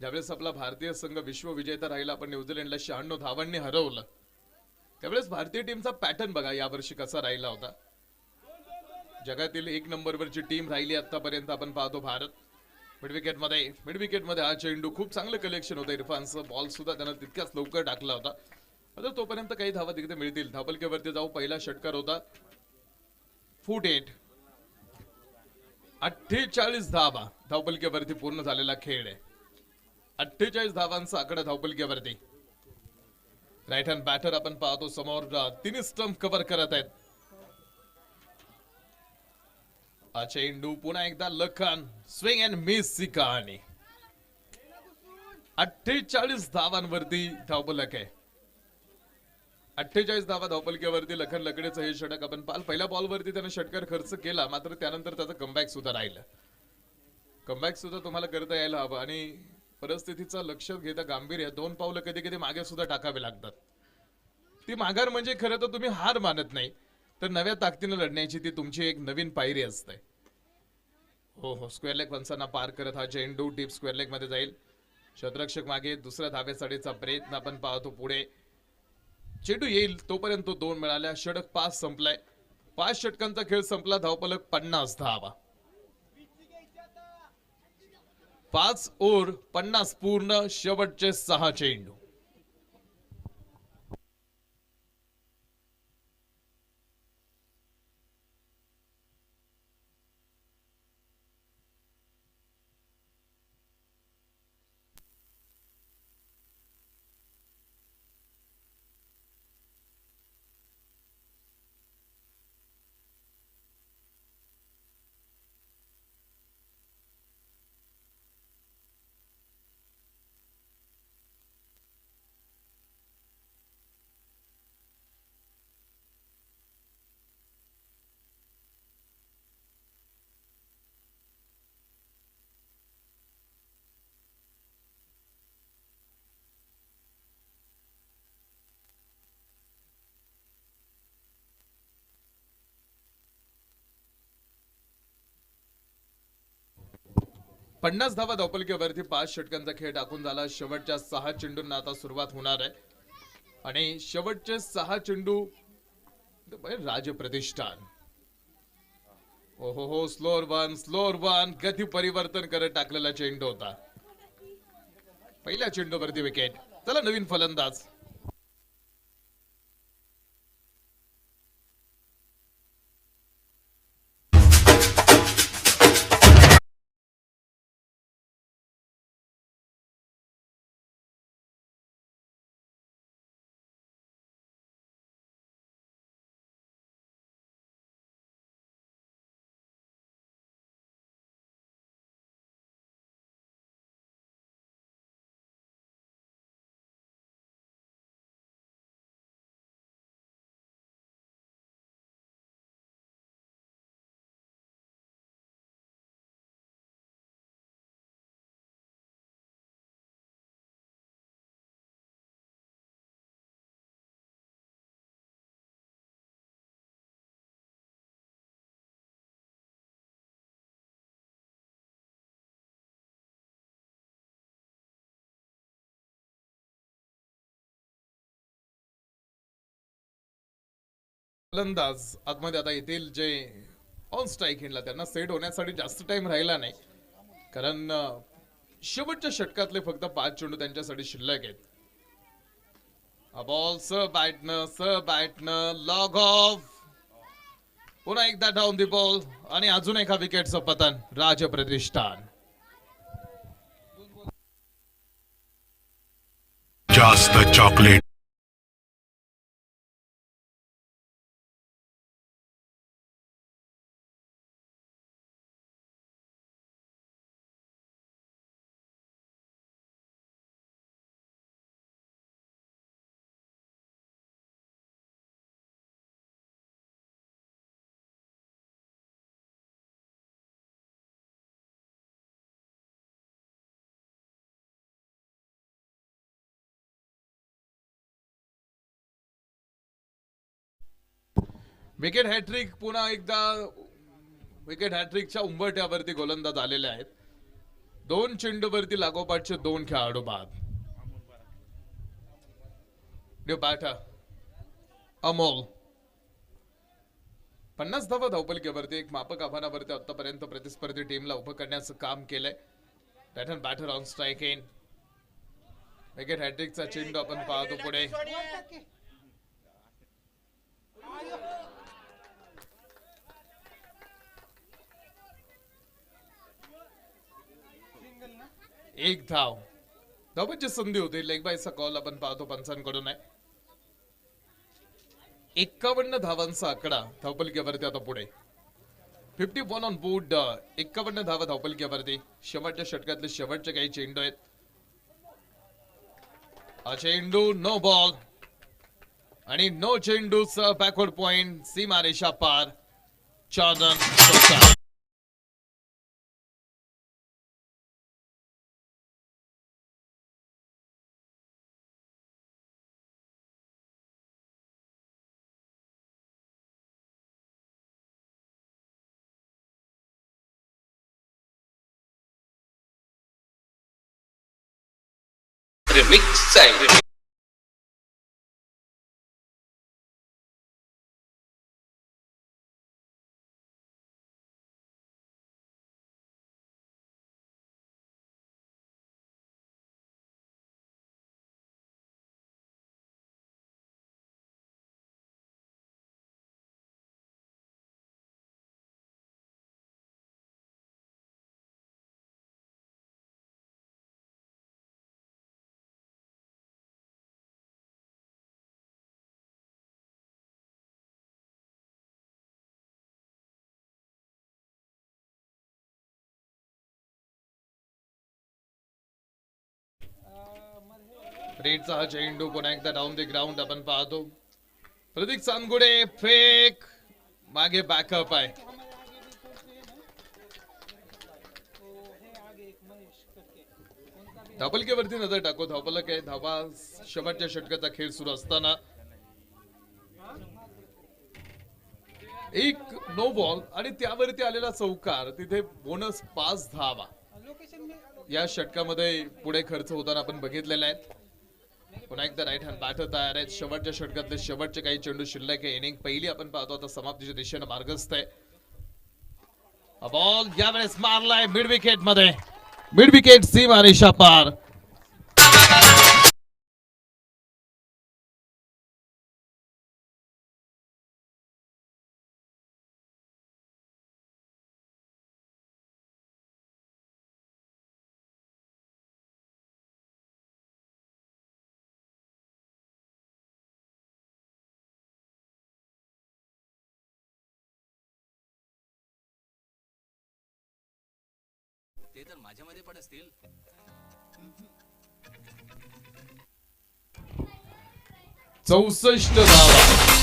ज्यावेळेस आपला भारतीय संघ विश्वविजेता राहिला, आपण न्यूझीलंडला 96 धावांनी हरवलं, त्यावेळेस भारतीय टीमचा पॅटर्न बघा यावर्षी कसा राहिला होता. जगातील 1 नंबरवरची टीम राहिली आतापर्यंत आपण पाहतो भारत. मिड विकेटमध्ये हा चेंडू खूप चांगलं कलेक्शन होतं इरफानचं. बॉल सुद्धा त्यानं तितक्याच लवकर टाकला होता. आता तोपर्यंत काही धावा तिथे मिळतील. धावपलकेवरती जाऊ पहिला षटकार होता. 48 धावा धावपलकेवरती पूर्ण झालेला खेळ आहे. 48 धावांचा आकडा धावपलकेवरती. राईट हँड बॅटर आपण पाहतो समोर 3 स्टंप कव्हर करत आहेत. हा चेंडू पुन्हा एकदा लखन स्विंग अँड मिस ची कहाणी. 48 धावांवरती धावपलक आहे. 48 धावा धावपलकेवरती लखन लकडेचं हे षटक आपण पाल. पहिल्या बॉलवरती त्याने षटकार खर्च केला, मात्र त्यानंतर त्याचा कमबॅक सुद्धा राहिला. कमबॅक सुद्धा तुम्हाला करता यायला हवं आणि परिस्थितीचा लक्षात घेता गांभीर्य 2 पावलं कधी कधी मागे सुद्धा टाकावे लागतात. ती माघार म्हणजे खरं तर तुम्ही हार मानत नाही, तर नव्या ताकदीने लढण्याची ती तुमची एक नवीन पायरी असते. हो हो, स्क्वेअर लेग पंचांना पार करत हा चेंडू डीप स्क्वेअर लेग मध्ये जाईल. क्षेत्ररक्षक मागे, दुसऱ्या धावेसाठीचा प्रयत्न आपण पाहतो पुढे. चेंडू येईल तोपर्यंत 2 मिळाल्या. षटक 5 संपलाय. 5 षटकांचा खेळ संपला. धावपलक 50 धावा. 5 ओव्हर 50 पूर्ण. शेवटचे 6 चेंडू. पन्नास धावा धावपलकेवरती 5 षटकांचा खेळ टाकून झाला. शेवटच्या 6 चेंडूंना आता सुरुवात होणार आहे आणि शेवटचे 6 चेंडू राजप्रतिष्ठान. हो, स्लोअर वन गती परिवर्तन करत टाकलेला चेंडू होता. पहिल्या चेंडूवरती विकेट. चला नवीन फलंदाज. फलंदाज आतमध्ये आता येतील जे ऑन स्ट्राईक हिंडला त्यांना सेट होण्यासाठी जास्त टाइम राहिला नाही कारण शेवटच्या षटकातले फक्त 5 चेंडू त्यांच्यासाठी शिल्लक आहेत. हा बॉल स बॅटनं लॉग ऑफ. पुन्हा एकदा डाऊन दी बॉल आणि अजून एका विकेटचं पतन राजप्रतिष्ठान. जास्त चॉकलेट. विकेट हॅट्रिक पुन्हा एकदा विकेट हॅट्रिकच्या उंबरठ्यावरती गोलंदाज आलेले आहेत. 2 चेंडूवरती लागोपाठचे 2 खेळाडू बाद. न्यू बॅटर अमोल 50 धावा धावपलकीवरती एक मापक आव्हानावरती आतापर्यंत प्रतिस्पर्धी टीमला उभं करण्याचं काम केलंय. Pattern batter on strike in. Wicket हॅट्रिकचा चेंडू आपण पाहतो पुढे. एक धाव धावची संधी होती. लेग बायचा कॉल आपण पाहतो पंचांकडून आहे. 51 धावांचा आकडा धावपलकीवरती आता पुढे. 51 ऑन बोर्ड. 51 धावा धावपलकीवरती. शेवटच्या षटकातले शेवटचे काही चेंडू आहेत. हा चेंडू नो बॉल आणि नो चेंडूचा बॅकवर्ड पॉइंट. सीमारेषा पार. 4 रन. Remix side. रेडचा हा चेंडू पुन्हा एकदा डाऊन द ग्राउंड आपण पाहतो. प्रतीक चांदगुडे फेक मागे बॅकअप आहे. धावपलकीवरती नजर टाकू. धावपलक आहे. धावा शेवटच्या षटकाचा खेळ सुरू असताना एक नो बॉल आणि त्यावरती आलेला चौकार. तिथे बोनस 5 धावा या षटकामध्ये पुढे खर्च होताना आपण बघितलेले आहेत. पुन्हा एकदा राईट हँड बॅटर तयार आहेत. शेवटच्या षटकातले शेवटचे काही चेंडू शिल्लक आहे. इनिंग पहिली आपण पाहतो आता समाप्तीच्या दिशेने मार्गस्थ आहे. बॉल यावेळेस मारलाय मिड विकेट मध्ये. मिड विकेट सीमारेषा पार. ते तर माझ्यामध्ये पण असतील. 64 धावा.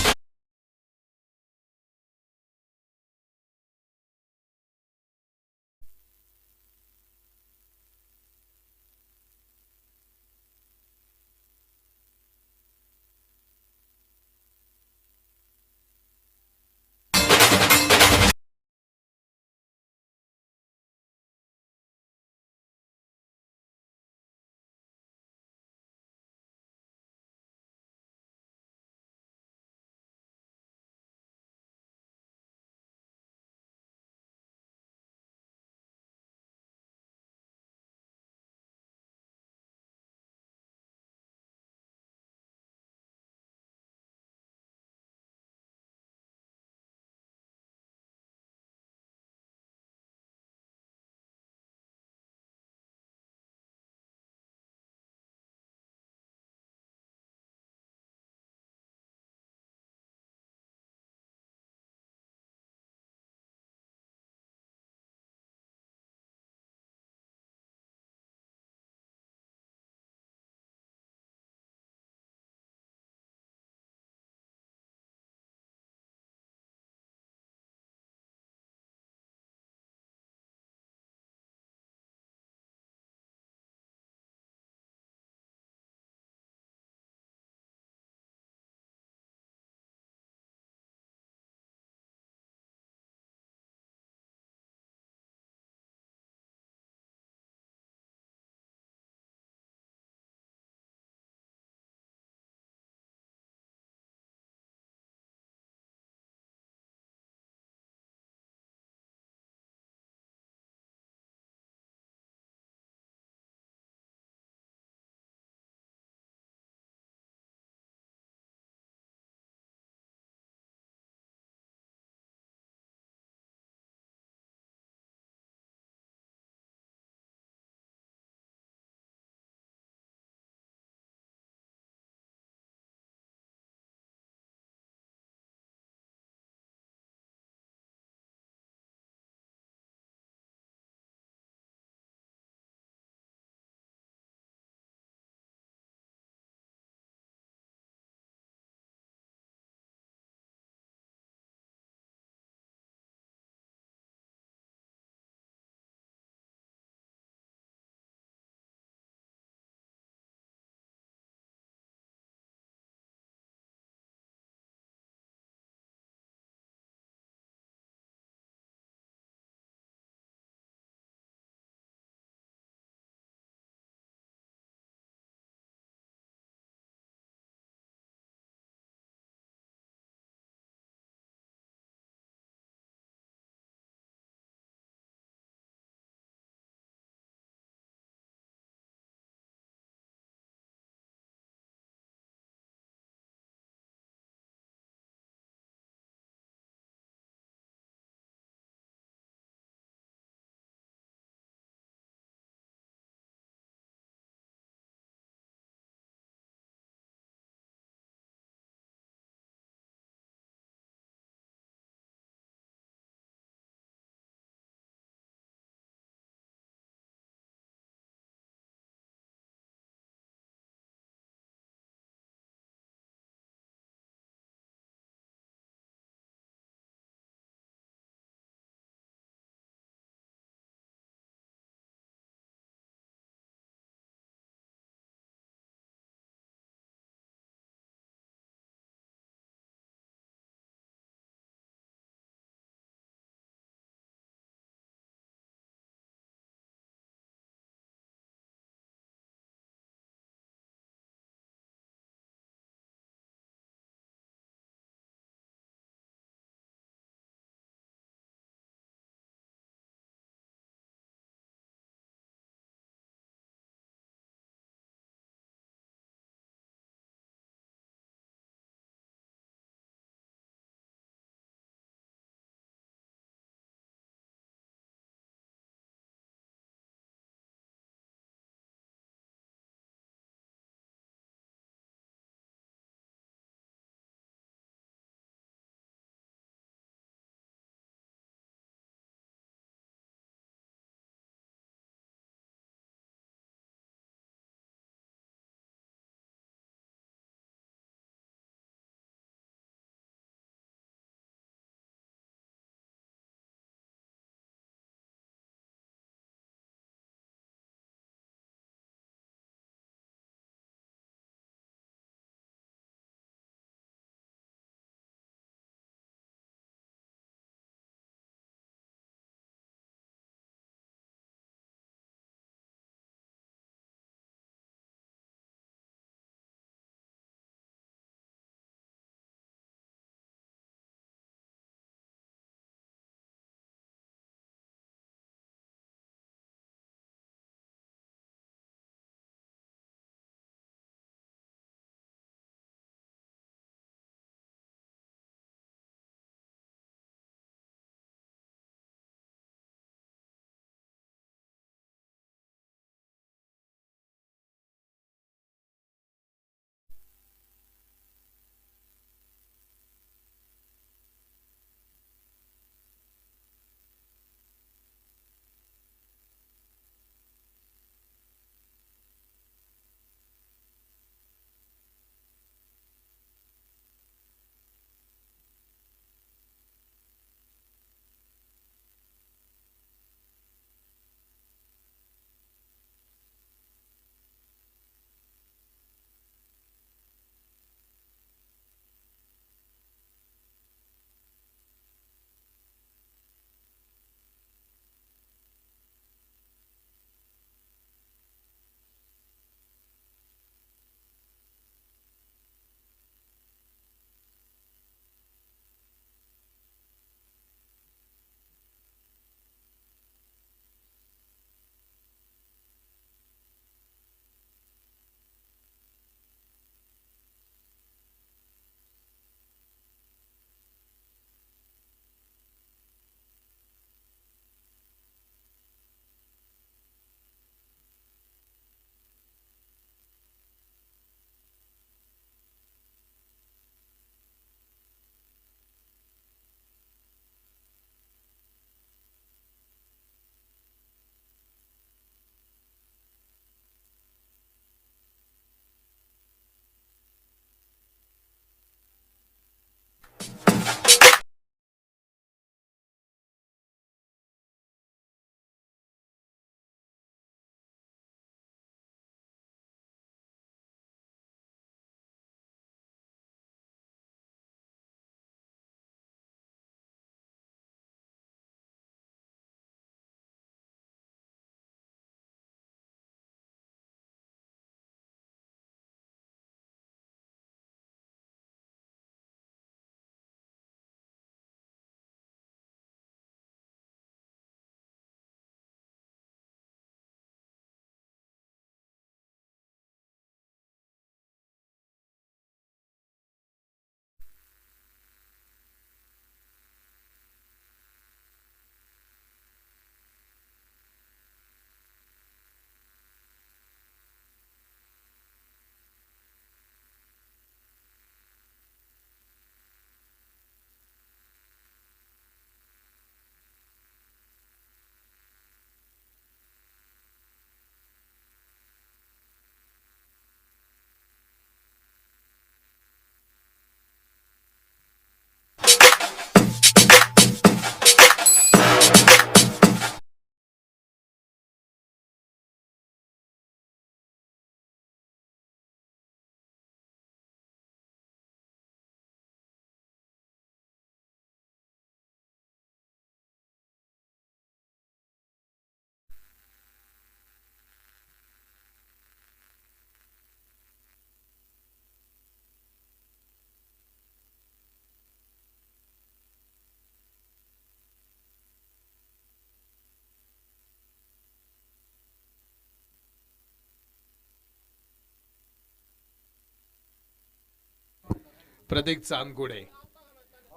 प्रतीक चांदगुडे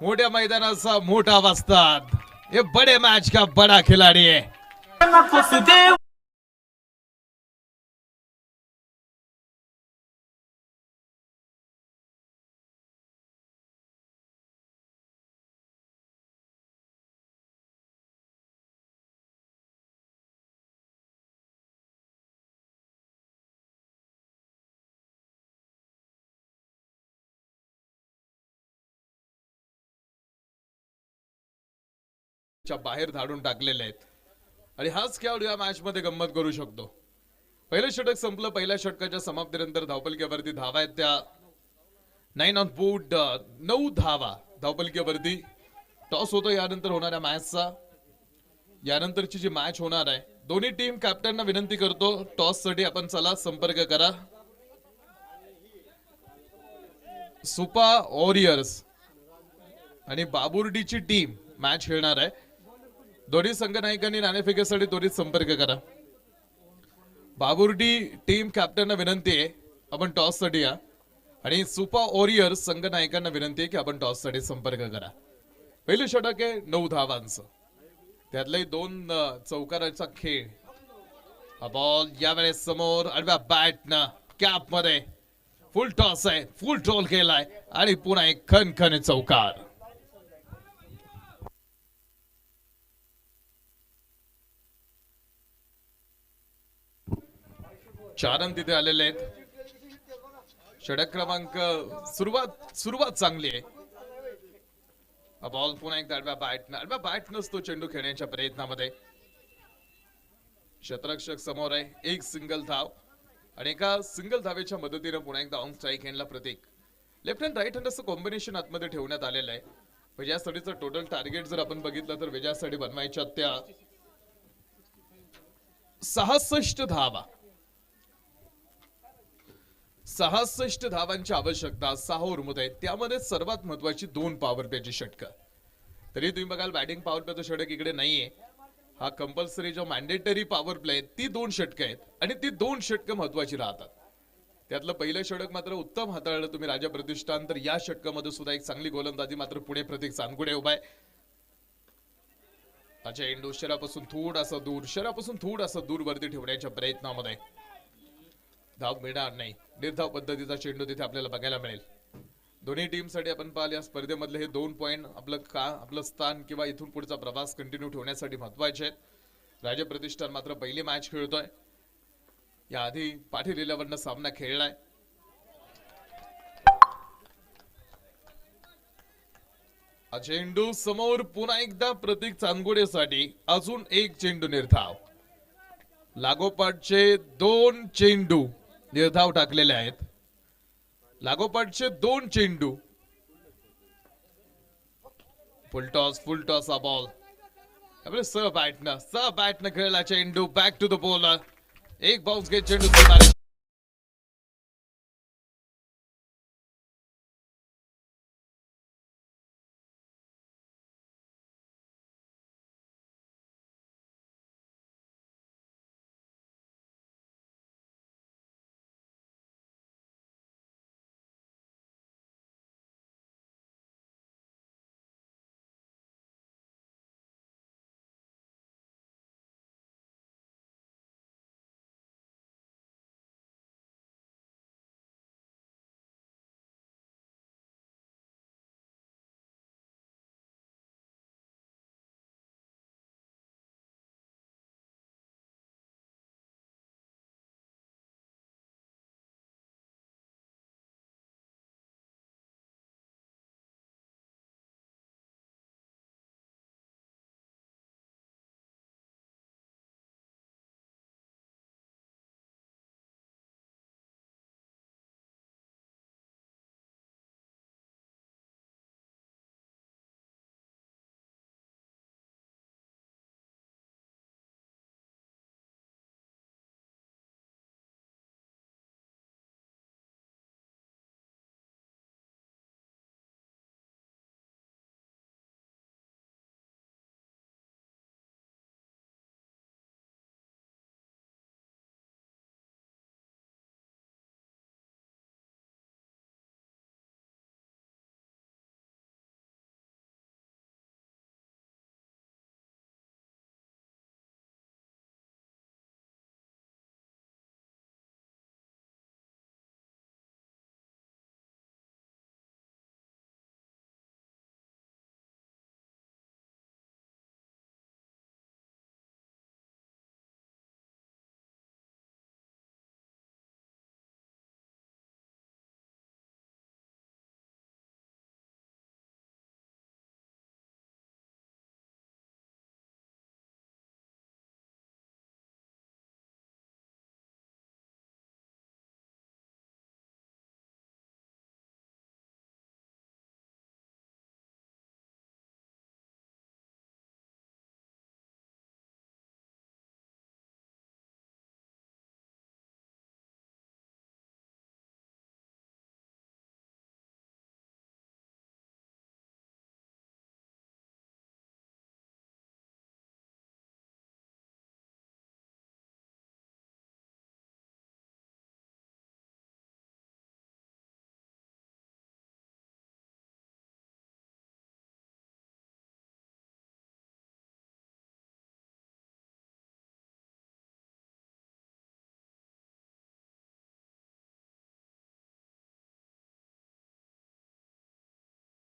मोठ्या मैदानाचा मोठा वस्ताद, ये बड़े मैच का बड़ा खिलाड़ी है. च्या बाहेर धाडून टाकलेले आहेत आणि हाच खेळाडू या मॅच मध्ये गंमत करू शकतो. पहिलं षटक संपलं. पहिल्या षटकाच्या समाप्तीनंतर धावपलकीवरती धावा आहेत त्या 9 ऑन बोर्ड, 9 धावा धावपलकीवरती. टॉस होतो यानंतर होणाऱ्या मॅचचा. यानंतरची जी मॅच होणार आहे, दोन्ही टीम कॅप्टनना विनंती करतो, टॉस साठी आपण चला संपर्क करा. सुपा वॉरियर्स आणि बाबुर्डीची टीम मॅच खेळणार आहे. दोन्ही संघ नायकांनी नाणेफेकीसाठी त्वरित संपर्क करा. बाबुर्डी टीम कॅप्टनना विनंती आहे आपण टॉस साठी या आणि सुपा वॉरियर्स संघ नायकांना विनंती आहे की आपण टॉस साठी संपर्क करा. पहिलं षटक आहे 9 धावांचं, त्यातले 2 चौकाराचा खेळ. हा बॉल यावेळेस समोर आडव्या बॅटनं कॅप मध्ये फुल टॉस आहे, फुल ट्रोल केलाय आणि पुन्हा एक खणखण चौकार. चारण तिथे आलेले आहेत. षटक क्रमांक सुरुवात चांगली आहे. बॉल पुन्हा एकदा आडव्या बॅटनच तो चेंडू खेळण्याच्या प्रयत्नामध्ये. क्षेत्ररक्षक समोर आहे. एक सिंगल धाव आणि एका सिंगल धावेच्या मदतीने पुन्हा एकदा ऑन स्ट्राईक हँडला Pratik. Left hand right hand असं कॉम्बिनेशन आतमध्ये ठेवण्यात आलेलं आहे. म्हणजे या साडीचं टोटल टार्गेट जर आपण बघितलं तर विजयासाठी बनवायच्या त्या 66 धावा. 66 धावांची आवश्यकता 6 ओव्हरमध्ये. त्यामध्ये सर्वात महत्वाची 2 पॉवर प्लेची षटकं. तरी तुम्ही बघाल बॅटिंग पॉवर प्लेचं षटक इकडे नाहीये. हा कंपल्सरी जो मॅन्डेटरी पॉवर प्ले आहे ती 2 षटकं आहेत आणि ती 2 षटकं महत्वाची राहतात. त्यातलं पहिलं षटक मात्र उत्तम हाताळलं तुम्ही राजा प्रतिष्ठान. तर या षटकामध्ये सुद्धा एक चांगली गोलंदाजी मात्र पुणे प्रतीक चांदगुडे उभा आहे. अजय इंडू शरापासून थोडासा दूर वरती ठेवण्याच्या प्रयत्नामध्ये. धाव मिळणार नाही. निर्धाव पद्धतीचा चेंडू तिथे आपल्याला बघायला मिळेल. दोन्ही टीमसाठी आपण पाहिलं या स्पर्धेमधले हे 2 पॉइंट आपलं स्थान किंवा इथून पुढचा प्रवास कंटिन्यू ठेवण्यासाठी महत्वाचे आहेत. राजा प्रतिष्ठान मात्र पहिली मॅच खेळतोय. याआधी पाटील इलेव्हननं सामना खेळलाय. हा चेंडू समोर पुन्हा एकदा प्रतीक चांदगुडेसाठी अजून एक चेंडू निर्धाव. लागोपाठचे 2 चेंडू निर्धाव टाकलेले आहेत. लागोपाठचे 2 चेंडू. फुल टॉस हा बॉल. सह बॅटनं खेळला चेंडू. Back to the bowler. एक बाउन्स घेत चेंडू सुटणारे.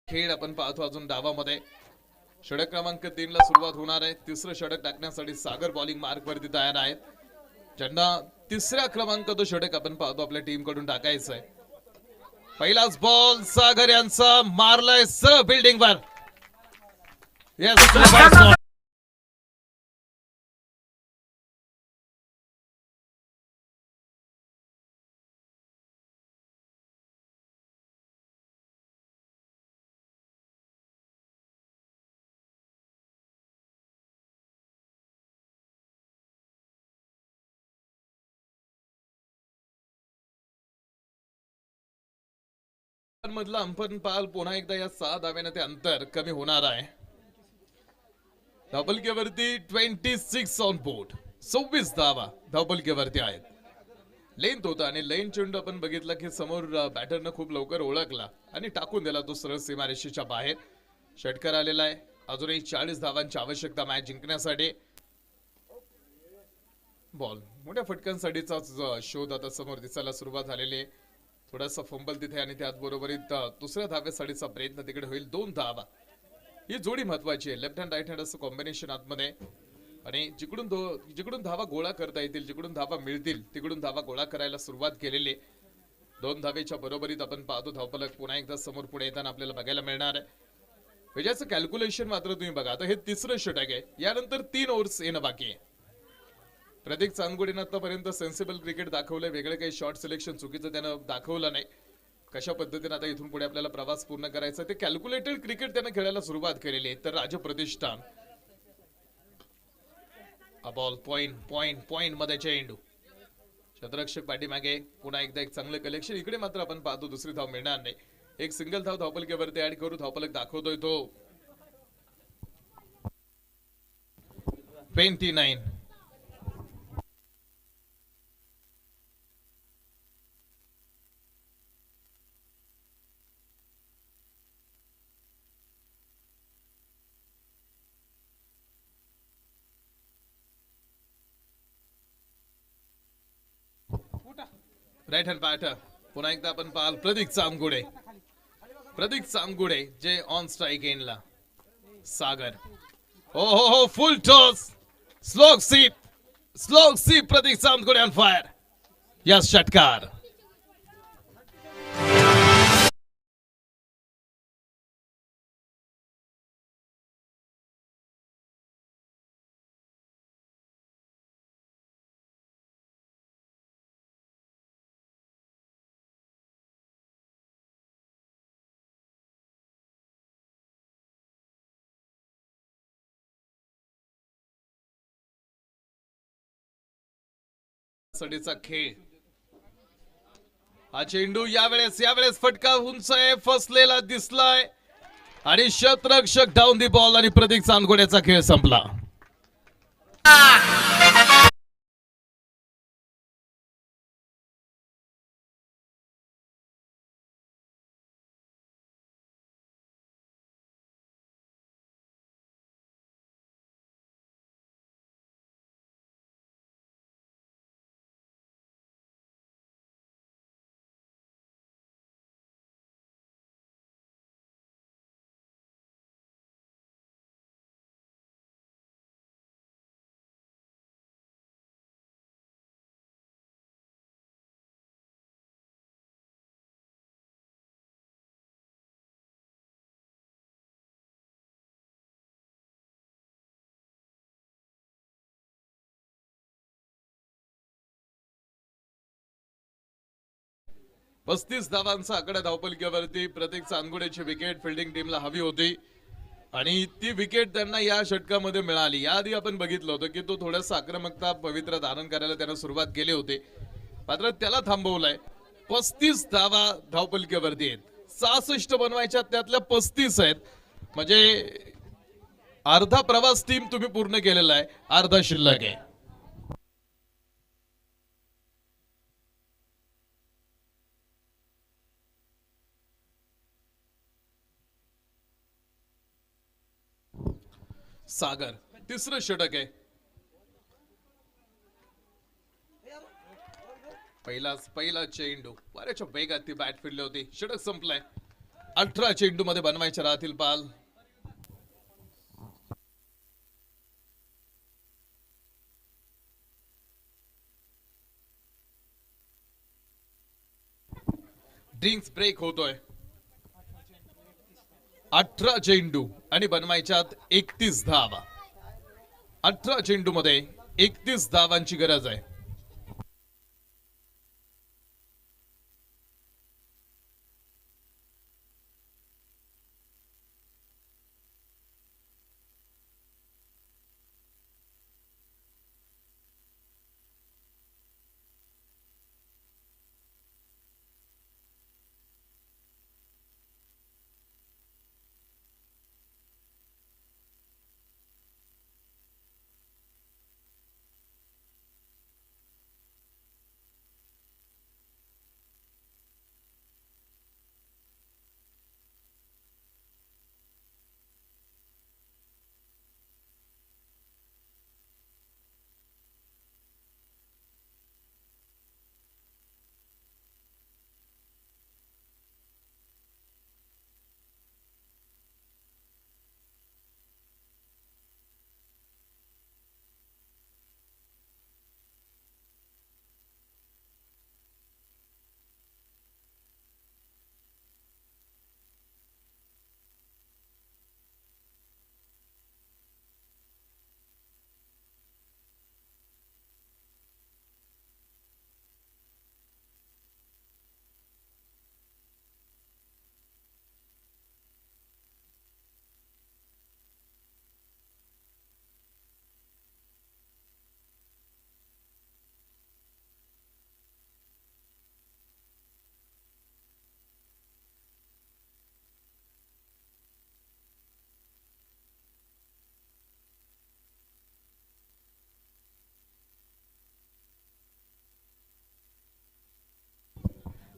खेळ आपण पाहतो अजून डावामध्ये. षटक क्रमांक 3 ला सुरुवात होणार आहे. तिसरं षटक टाकण्यासाठी सागर बॉलिंग मार्क वरती तयार आहेत. ज्यांना तिसऱ्या क्रमांकाचं षटक आपण पाहतो आपल्या टीम कडून टाकायचं आहे. पहिलाच बॉल सागर यांचा मारलाय सरळ बिल्डिंग वर. येस मधला अंपन पाल पुन्हा एकदा या 6 धाव्याने ते अंतर कमी होणार आहे. डबल के वरती 26 ऑन बोर्ड. 26 धावा डबल के वरती आहेत. लेंथ होता आणि लेन चेंडू आपण बघितला की समोर बॅटरनं खूप लवकर ओळखला आणि टाकून दिला तो सरळ सीमारेषेच्या बाहेर. षटकार आलेला आहे. अजूनही 40 धावांची आवश्यकता मॅच जिंकण्यासाठी. बॉल मोठ्या फटक्यांसाठीचा शोध आता समोर दिसायला सुरुवात झालेली आहे. थोडासा फंबल तिथे आणि त्याचबरोबरीत दुसऱ्या धाव्यासाठीचा प्रयत्न तिकडे होईल. 2 धावा ही जोडी महत्वाची आहे. लेफ्ट हँड राईट हँड असं कॉम्बिनेशन आतमध्ये आणि जिकडून धावा गोळा करता येतील, जिकडून धावा मिळतील तिकडून धावा गोळा करायला सुरुवात केलेली. 2 धावेच्या बरोबरीत आपण पाहतो धावफलक पुन्हा एकदा समोर पुढे येताना आपल्याला बघायला मिळणार आहे. याचं कॅल्क्युलेशन मात्र तुम्ही बघा. आता हे तिसरं षटक आहे, यानंतर 3 ओव्हर्स येणं बाकी आहे. प्रतीक चांदगुडेनं आतापर्यंत सेन्सिबल क्रिकेट दाखवलंय, वेगळे काही शॉर्ट सिलेक्शन चुकीचं त्यानं दाखवलं नाही. कशा पद्धतीने आता इथून पुढे आपल्याला प्रवास पूर्ण करायचा ते कॅल्क्युलेटेड क्रिकेट त्यानं खेळायला सुरुवात केलेली आहे. तर राज प्रतिष्ठान बॉल पॉइंट मध्ये चेंडू, क्षेत्ररक्षक पाठीमागे, पुन्हा एकदा एक चांगलं कलेक्शन. इकडे मात्र आपण पाहतो दुसरी धाव मिळणार नाही. एक सिंगल धाव धावपलकेवरती ऍड करू, धावपलक दाखवतोय तो 29. राईट हँड बॅटर, पुन्हा एकदा आपण पाहाल प्रतीक चांदगुडे जे ऑन स्ट्राईक एंडला. सागर, हो फुल टॉस, स्लोक सीप प्रतीक चांदगुडे ऑन फायर. यस, षटकार. सडीचा खेळ, हा चेंडू यावेळेस फटका उंच आहे, फसलेला दिसलाय आणि क्षेत्ररक्षक डाऊन दी बॉल आणि प्रतीक चांदगुडेचा खेळ संपला. पस्तीस धावांचा आकडा धावपलकेवरती. प्रतीक चांदगुडेची विकेट फिल्डिंग टीमला हवी होती आणि ती विकेट त्यांना या षटकामध्ये मिळाली. याआधी आपण बघितलं होतं की तो थोडासा आक्रमकता पवित्र धारण करायला त्यानं सुरुवात केली होती, मात्र त्याला थांबवलंय. 35 धावा धावपलकेवरती आहेत, 66 बनवायच्या, त्यातल्या 35 आहेत. म्हणजे अर्धा प्रवास टीम तुम्ही पूर्ण केलेला आहे, अर्धा शिल्लक आहे. सागर, तिसरं षटक आहे. पहिला चेंडू बऱ्याच्या वेगात ती बॅट फिरली होती. षटक संपलाय. 18 चेंडू मध्ये बनवायचे राहतील पाल. ड्रिंक्स ब्रेक होतोय. 18 चेंडू आणि बनवायच्यात 31 धावा. 18 चेंडू मध्ये 31 धावांची गरज आहे.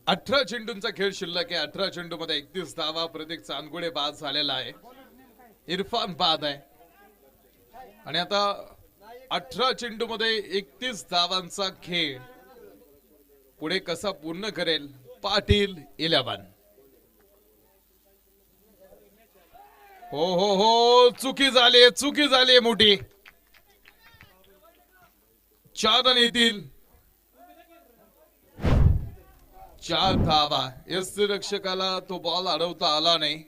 18 चेंडूंचा खेळ शिल्लक आहे. 18 चेंडू मध्ये 31 धावा. प्रतीक चांदगुडे बाद झालेला आहे. इरफान बाद आहे. आणि आता 18 चेंडू मध्ये 31 धावांचा खेळ पुढे कसा पूर्ण करेल पाटील 11. हो हो हो, चुकी झाली मोठी. 4 रन येतील. 4 धावा. यष्टिरक्षकाला तो बॉल अडवता आला नाही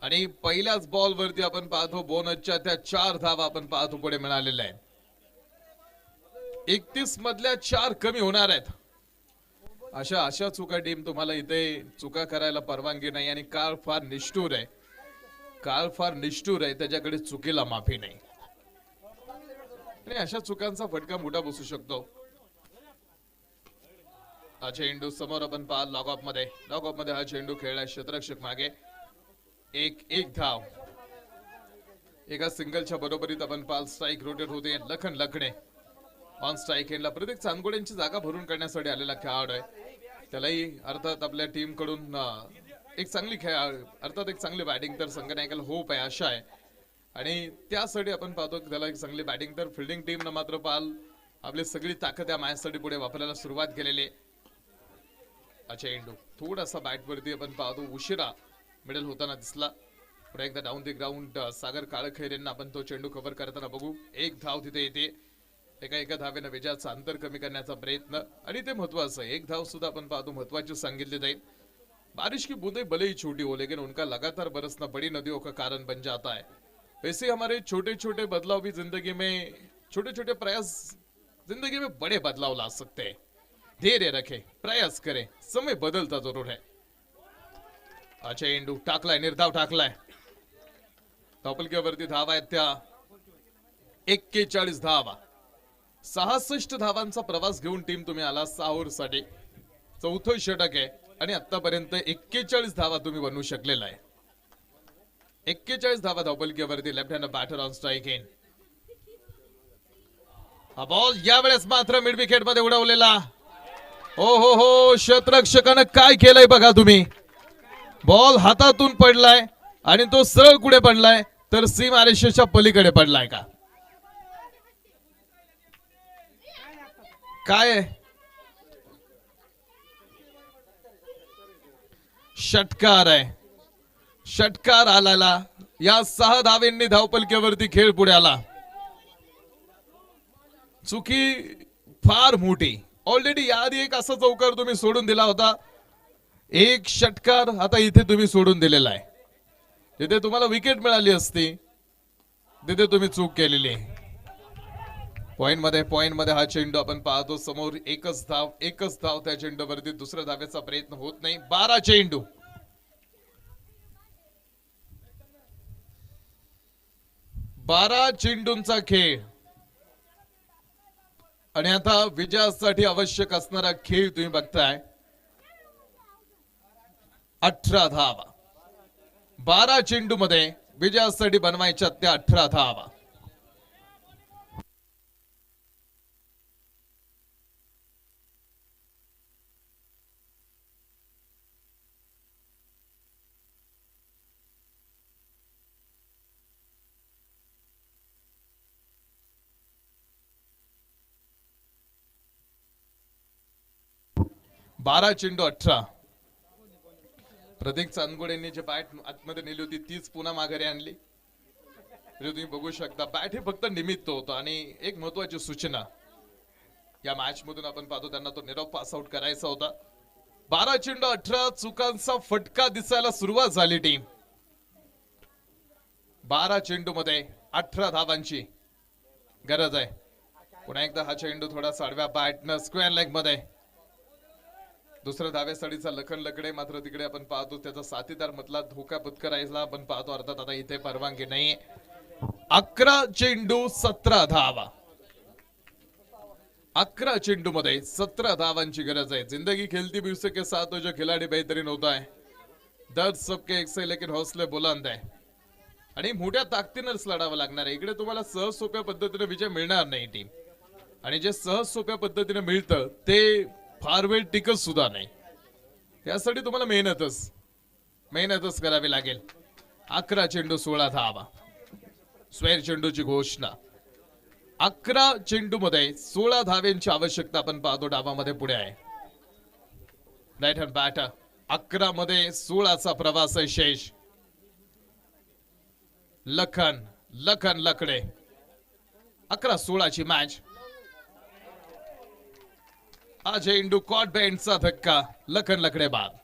आणि पहिल्याच बॉल वरती आपण पाहतो बोनसच्या त्या 4 धावा आपण पाहतो पुढे मिळालेल्या आहेत. 31 मधल्या 4 कमी होणार आहेत. अशा चुका टीम तुम्हाला इथे चुका करायला परवानगी नाही आणि काळ फार निष्ठुर आहे. त्याच्याकडे चुकीला माफी नाही आणि अशा चुकांचा फटका मोठा बसू शकतो. हा चेंडू समोर आपण पाहत लॉग ऑफ मध्ये हा चेंडू खेळलाय. क्षेत्ररक्षक मागे. एक धाव. एका सिंगलच्या बरोबरीत आपण पाल स्ट्राईक रोटेट होते. लखन लखणे ऑन स्ट्राईक एंडला. प्रत्येक चांदगुड्यांची जागा भरून काढण्यासाठी आलेला खेळाडू आहे. त्यालाही अर्थात आपल्या टीम कडून एक चांगली बॅटिंग तर संघनायकाला होप आहे, आशा आहे आणि त्यासाठी आपण पाहतो की त्याला एक चांगली बॅटिंग तर फिल्डिंग टीम न मात्र पाल आपली सगळी ताकद या मॅच साठी पुढे वापरायला सुरुवात केलेली आहे. चेंडू थोडासा बॅट वरती आपण पाहतो उशिरा मिडल होताना दिसला. पुढे एकदा डाऊन द ग्राउंड सागर काळखैरेंना आपण तो चेंडू कव्हर करताना बघू. 1 धाव तिथे येते. एका धावेनं विजयाचं अंतर कमी करण्याचा प्रयत्न आणि ते महत्वाचं आहे. 1 धाव सुद्धा आपण पाहतो महत्वाची सांगितली जाईल. बारिश की बूंदें भले ही छोटी हो लेकिन उनका लगातार बरसना बड़ी नदियों का कारण बन जाता है. वैसे हमारे छोटे छोटे बदलाव भी जिंदगी में छोटे छोटे प्रयास जिंदगी में बड़े बदलाव ला सकते हैं. धैर्य रखे, प्रयास करें, समय बदलता जरूर है. चेंडू टाकलाय, निर्धाव टाकलाय. धावपलकीवरती धावा आहेत त्या 41 धावा. 66 धावांचा प्रवास घेऊन टीम तुम्ही आला साहूर साठी. 4थं षटक आहे आणि आतापर्यंत 41 धावा तुम्ही बनवू शकलेला आहे. 41 धावा धावपलकीवरती. Left hand batter on strike in. हा बॉल यावेळेस मात्र मिड विकेट मध्ये उडवलेला. हो हो हो, क्षेत्ररक्षकानं काय केलंय बघा तुम्ही. बॉल हातातून पडलाय आणि तो सरळ कुठे पडलाय तर सीमारेषेच्या पलीकडे पडलाय का काय. षटकार आहे. षटकार आलेला. या 6 धावेंनी धावपलकीवरती खेळ पुढे आला. चुकी फार मोठी. ऑलरेडी याआधी एक असा चौकार तुम्ही सोडून दिला होता. एक षटकार आता इथे तुम्ही सोडून दिलेला आहे. तिथे तुम्हाला विकेट मिळाली असती, तिथे तुम्ही चूक केलेली. पॉइंट मध्ये हा चेंडू आपण पाहतो समोर. एकच धाव त्या चेंडूवरती. दुसऱ्या धावेचा प्रयत्न होत नाही. 12 चेंडू. 12 चेंडूंचा खेळ आणि आता विजयासाठी आवश्यक असणारा खेळ तुम्ही बघताय. 18 धावा. 12 चेंडू मध्ये विजयासाठी बनवायच्या त्या 18 धावा. बारा चेंडू 18. प्रतीक चांदगुडेंनी जे बॅट आतमध्ये नेली होती तीच पुन्हा माघारी आणली. तुम्ही बघू शकता बॅट हे फक्त निमित्त होतं आणि एक महत्वाची सूचना या मॅच मधून आपण पाहतो त्यांना तो निरोप पास आउट करायचा होता. 12 चेंडू 18 चुकांचा फटका दिसायला सुरुवात झाली टीम. 12 चेंडू मध्ये 18 धावांची गरज आहे. पुन्हा एकदा हा चेंडू थोडा साडव्या बॅटनं स्क्वेअर लेग मध्ये. दुसऱ्या धावेसाठीचा लखन लकडे मात्र तिकडे आपण पाहतो त्याचा साथीदार मधला धोका पत्करायला आपण पाहतो. अर्थात आता इथे परवानगी नाही. 11 चेंडू 17 धावा. 11 चेंडू मध्ये 17 धावांची गरज आहे. जिंदगी खेलती भी उसके साथ जो खिलाडी बेहतरीन होता है. दर्द सबके एक से लेकिन हौसले बुलंद है. आणि मोठ्या ताकदीनंच लढावं लागणार आहे. इकडे तुम्हाला सहज सोप्या पद्धतीने विजय मिळणार नाही टीम. आणि जे सहज सोप्या पद्धतीने मिळतं ते फार वेळ टिकत सुद्धा नाही. त्यासाठी तुम्हाला मेहनतच करावी लागेल. 11 चेंडू 16 धावा. स्क्वेअर चेंडूची घोषणा. 11 चेंडू मध्ये 16 धाव्यांची आवश्यकता आपण पाहतो. डावामध्ये पुढे आहे राईट हँड बॅटर. 11 मध्ये 16चा प्रवास आहे शेष. लखन लकडे. 11-16ची मॅच. हा चेंडू कॉट बँडचा धक्का. लखन लकडे बाद.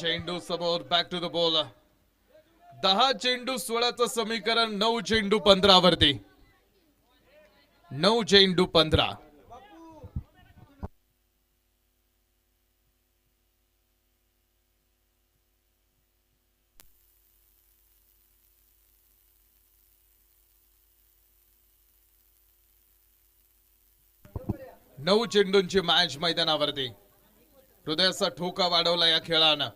चेंडू समोर. Back to the ball. 10 चेंडू 16चं समीकरण 9 चेंडू 15 वरती. 9 चेंडू 15. नऊ चेंडूंची मॅच मैदानावरती. हृदयाचा ठोका वाढवला या खेळानं.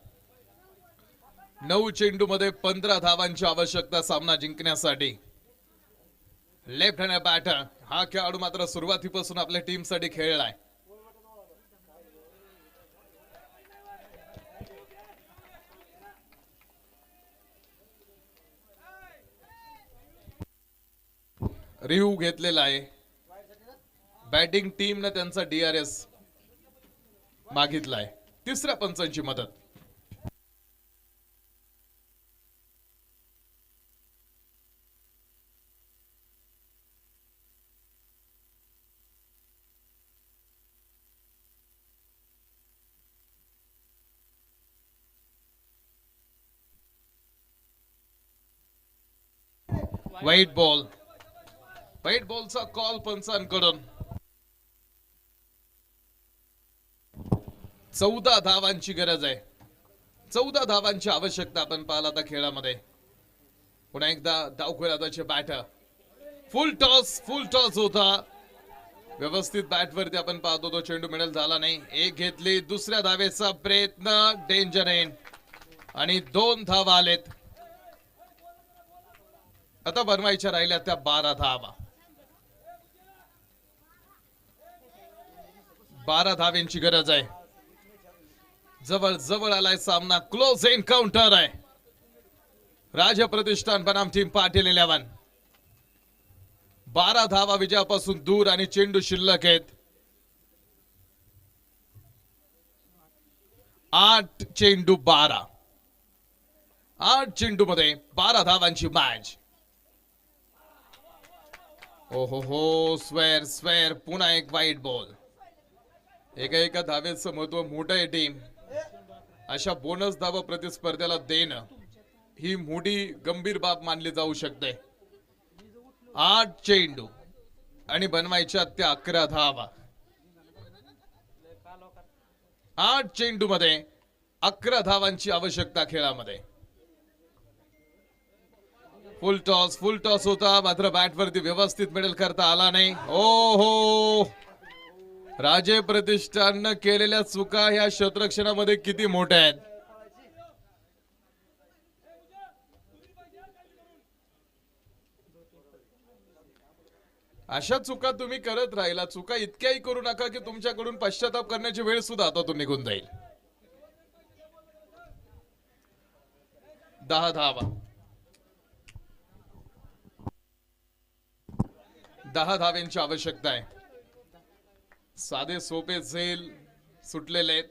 9 चेंडू मध्ये 15 धावांची आवश्यकता सामना जिंकण्यासाठी. लेफ्ट हँड बॅटर हा खेळाडू मात्र सुरुवातीपासून आपल्या टीम साठी खेळलाय. रिव्ह्यू घेतलेला आहे. बॅटिंग टीमनं त्यांचा DRS मागितलाय. तिसऱ्या पंचांची मदत. व्हाईट बॉलचा कॉल पंचांकडून. 14 धावांची गरज आहे. 14 धावांची आवश्यकता आपण पाहिला आता खेळामध्ये. पुन्हा एकदा डावखोराचे बॅटर. फुल टॉस होता. व्यवस्थित बॅट वरती आपण पाहतो तो चेंडू मिडल झाला नाही. एक घेतली. दुसऱ्या धावेचा प्रयत्न. डेंजर एंड आणि 2 धावा आलेत. आता बनवायच्या राहिल्या त्या 12 धावा. 12 धाव्यांची गरज आहे. जवळ आलाय सामना. क्लोज एन्काउंटर आहे. राजा प्रतिष्ठान बनाम टीम पाटील 11. 12 धावा विजयापासून दूर आणि चेंडू शिल्लक आहेत. 8 चेंडू 12. 8 चेंडू मध्ये 12 धावांची मॅच. हो स्वेअर. पुन्हा एक व्हाईट बॉल. एका धावेचं महत्व मोठं आहे. टीम अशा बोनस धावा प्रतिस्पर्ध्याला देणं ही मोठी गंभीर बाब मानली जाऊ शकते. 8 चेंडू आणि बनवायच्या त्या 11 धावा. 8 चेंडू मध्ये 11 धावांची आवश्यकता खेळामध्ये. फुल टॉस होता मात्र बॅट वरती व्यवस्थित मिडल करता आला नाही. हो राजे प्रतिष्ठाननं केलेल्या चुका ह्या क्षेत्ररक्षणामध्ये किती मोठ्या आहेत. अशा चुका तुम्ही करत राहिला. चुका इतक्याही करू नका की तुमच्याकडून पश्चाताप करण्याची वेळ सुद्धा हातातून निघून जाईल. 10 धावा. 10 धाव्यांची आवश्यकता आहे. साधे सोपे झेल सुटलेले आहेत,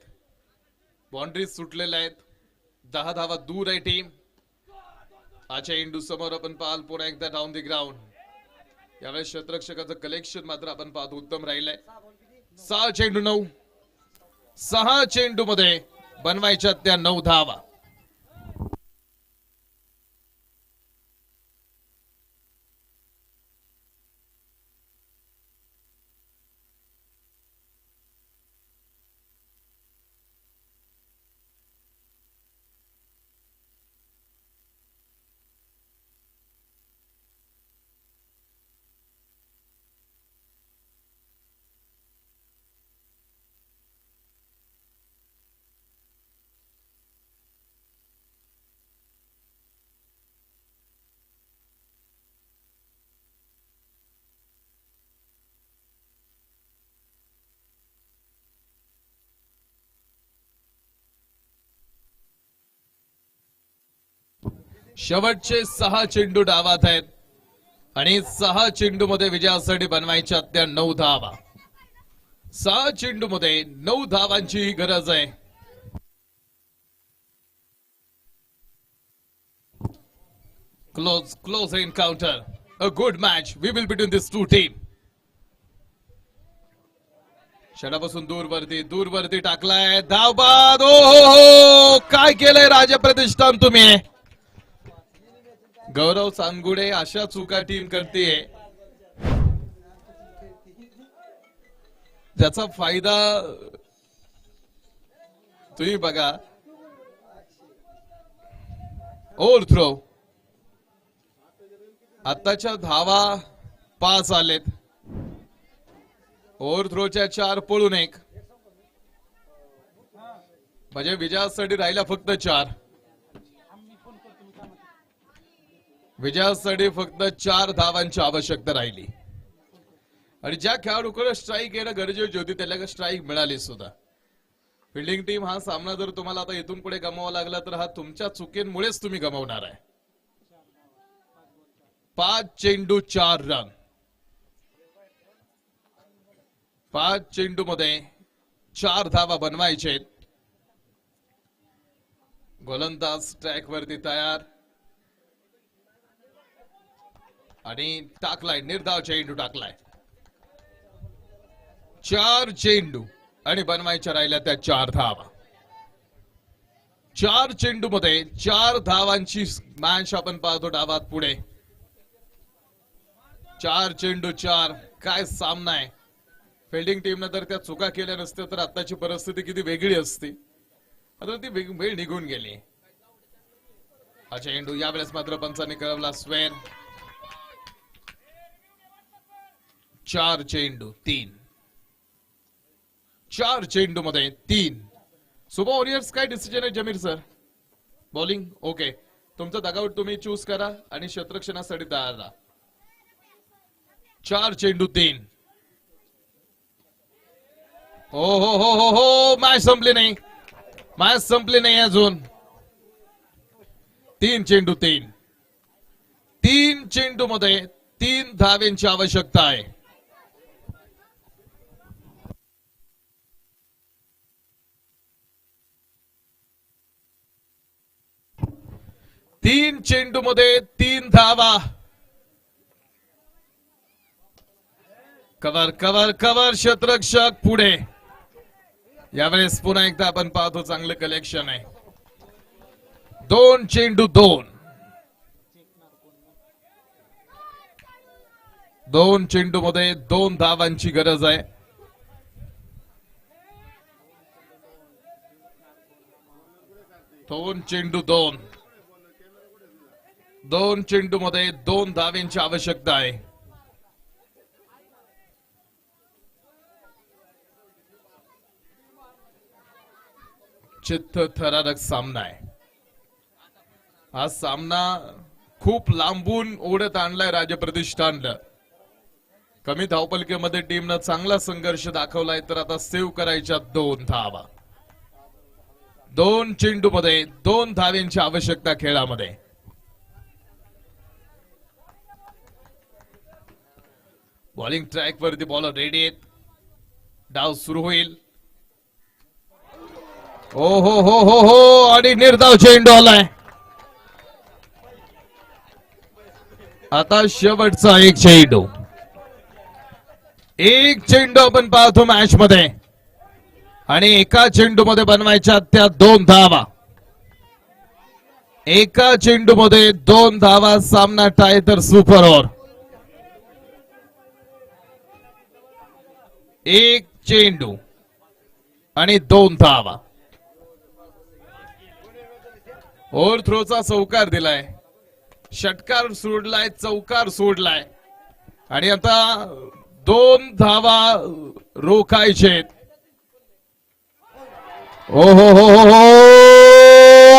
बाउंड्री सुटलेल्या आहेत. 10 धावा दूर आहे टीम. हा चेंडू समोर आपण पाहाल पुन्हा एकदा डाऊन द ग्राउंड. यावेळेस क्षेत्ररक्षकाचं कलेक्शन मात्र आपण पाहतो उत्तम राहिलंय. 6 चेंडू 9, 6 चेंडू मध्ये बनवायच्या त्या 9 धावा. शेवटचे 6 चेंडू डावात आहेत आणि 6 चेंडू मध्ये विजयासाठी बनवायच्या त्या 9 धावा. 6 चेंडू मध्ये 9 धावांची गरज आहे. Close encounter, a good match we will between this two team. षडापासून दूरवरती टाकलाय, धावबाद. ओ हो, काय केलंय राजा प्रतिष्ठान तुम्ही. गौरव सांगुडे अशा चुका टीम करतेय ज्याचा फायदा तुम्ही बघा. ओव्हर थ्रो, आताच्या धावा 5 आलेत. ओव्हर थ्रोच्या 4 पळून 1 म्हणजे विजयासाठी राहिला फक्त 4. विजयासाठी फक्त 4 धावांची आवश्यकता राहिली आणि ज्या खेळाडूकडे स्ट्राईक येणं गरजेची होती त्याला स्ट्राईक मिळाली सुद्धा. फिल्डिंग टीम हा सामना जर तुम्हाला आता इथून पुढे गमावा लागला तर हा तुमच्या चुकीमुळेच तुम्ही गमावणार आहे. 5 चेंडू 4 रन. 5 चेंडू मध्ये 4 धावा बनवायचे. गोलंदाज ट्रॅक वरती तयार आणि टाकलाय, निर्धाव चेंडू टाकलाय. 4 चेंडू आणि बनवायच्या राहिल्या त्या 4 धावा. 4 चेंडू मध्ये 4 धावांची मॅच आपण पाहतो डावात पुढे. 4 चेंडू 4, काय सामना आहे. फिल्डिंग टीमने तर त्या चुका केल्या नसत्या तर आताची परिस्थिती किती वेगळी असती. आता ती वेळ निघून गेली. हा चेंडू यावेळेस मात्र पंचांनी कळवला स्वेन. 4 चेंडू 3, 4 चेंडू मध्ये 3. सुबह वॉरियर्स काय डिसिजन आहे जमीर सर. बॉलिंग ओके, तुमचं डगआउट तुम्ही चूज करा आणि क्षेत्ररक्षणासाठी तयार राहा. 4 चेंडू 3. हो हो हो हो हो, मॅच संपली नाही, मॅच संपली नाही अजून. 3 चेंडू 3. 3 चेंडू मध्ये 3 धाव्यांची आवश्यकता आहे. तीन चेंडू मध्ये 3 धावा. कव्हर कव्हर कव्हर, क्षेत्ररक्षक पुढे. यावेळेस पुन्हा एकदा आपण पाहतो चांगलं कलेक्शन आहे. 2 चेंडू 2. 2 चेंडू मध्ये 2 धावांची गरज आहे. दोन चेंडू 2. 2 चेंडू मध्ये 2 धाव्यांची आवश्यकता आहे. चित्तथरारक सामना आहे. हा सामना खूप लांबून ओढत आणलाय राजप्रतिष्ठानला. कमी धावपलकेमध्ये टीमनं चांगला संघर्ष दाखवलाय तर आता सेव्ह करायच्या 2 धावा. 2 चेंडू मध्ये 2 धाव्यांची आवश्यकता खेळामध्ये. बॉलिंग ट्रॅक वरती बॉलर रेडी आहेत. डाव सुरू होईल. ओ हो हो हो हो आणि निर्धाव चेंडू आलाय. आता शेवटचा एक चेंडू. एक चेंडू आपण पाहतो मॅच मध्ये आणि एका चेंडू मध्ये बनवायच्या त्या 2 धावा. एका चेंडू मध्ये 2 धावा. सामना टाय तर सुपर ओव्हर. एक चेंडू आणि 2 धावा. ओव्हर थ्रोचा चौकार दिलाय. षटकार सोडलाय, चौकार सोडलाय आणि आता 2 धावा रोखायचे. ओ हो हो हो हो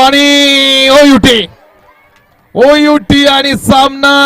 आणि ओयुटी आणि सामना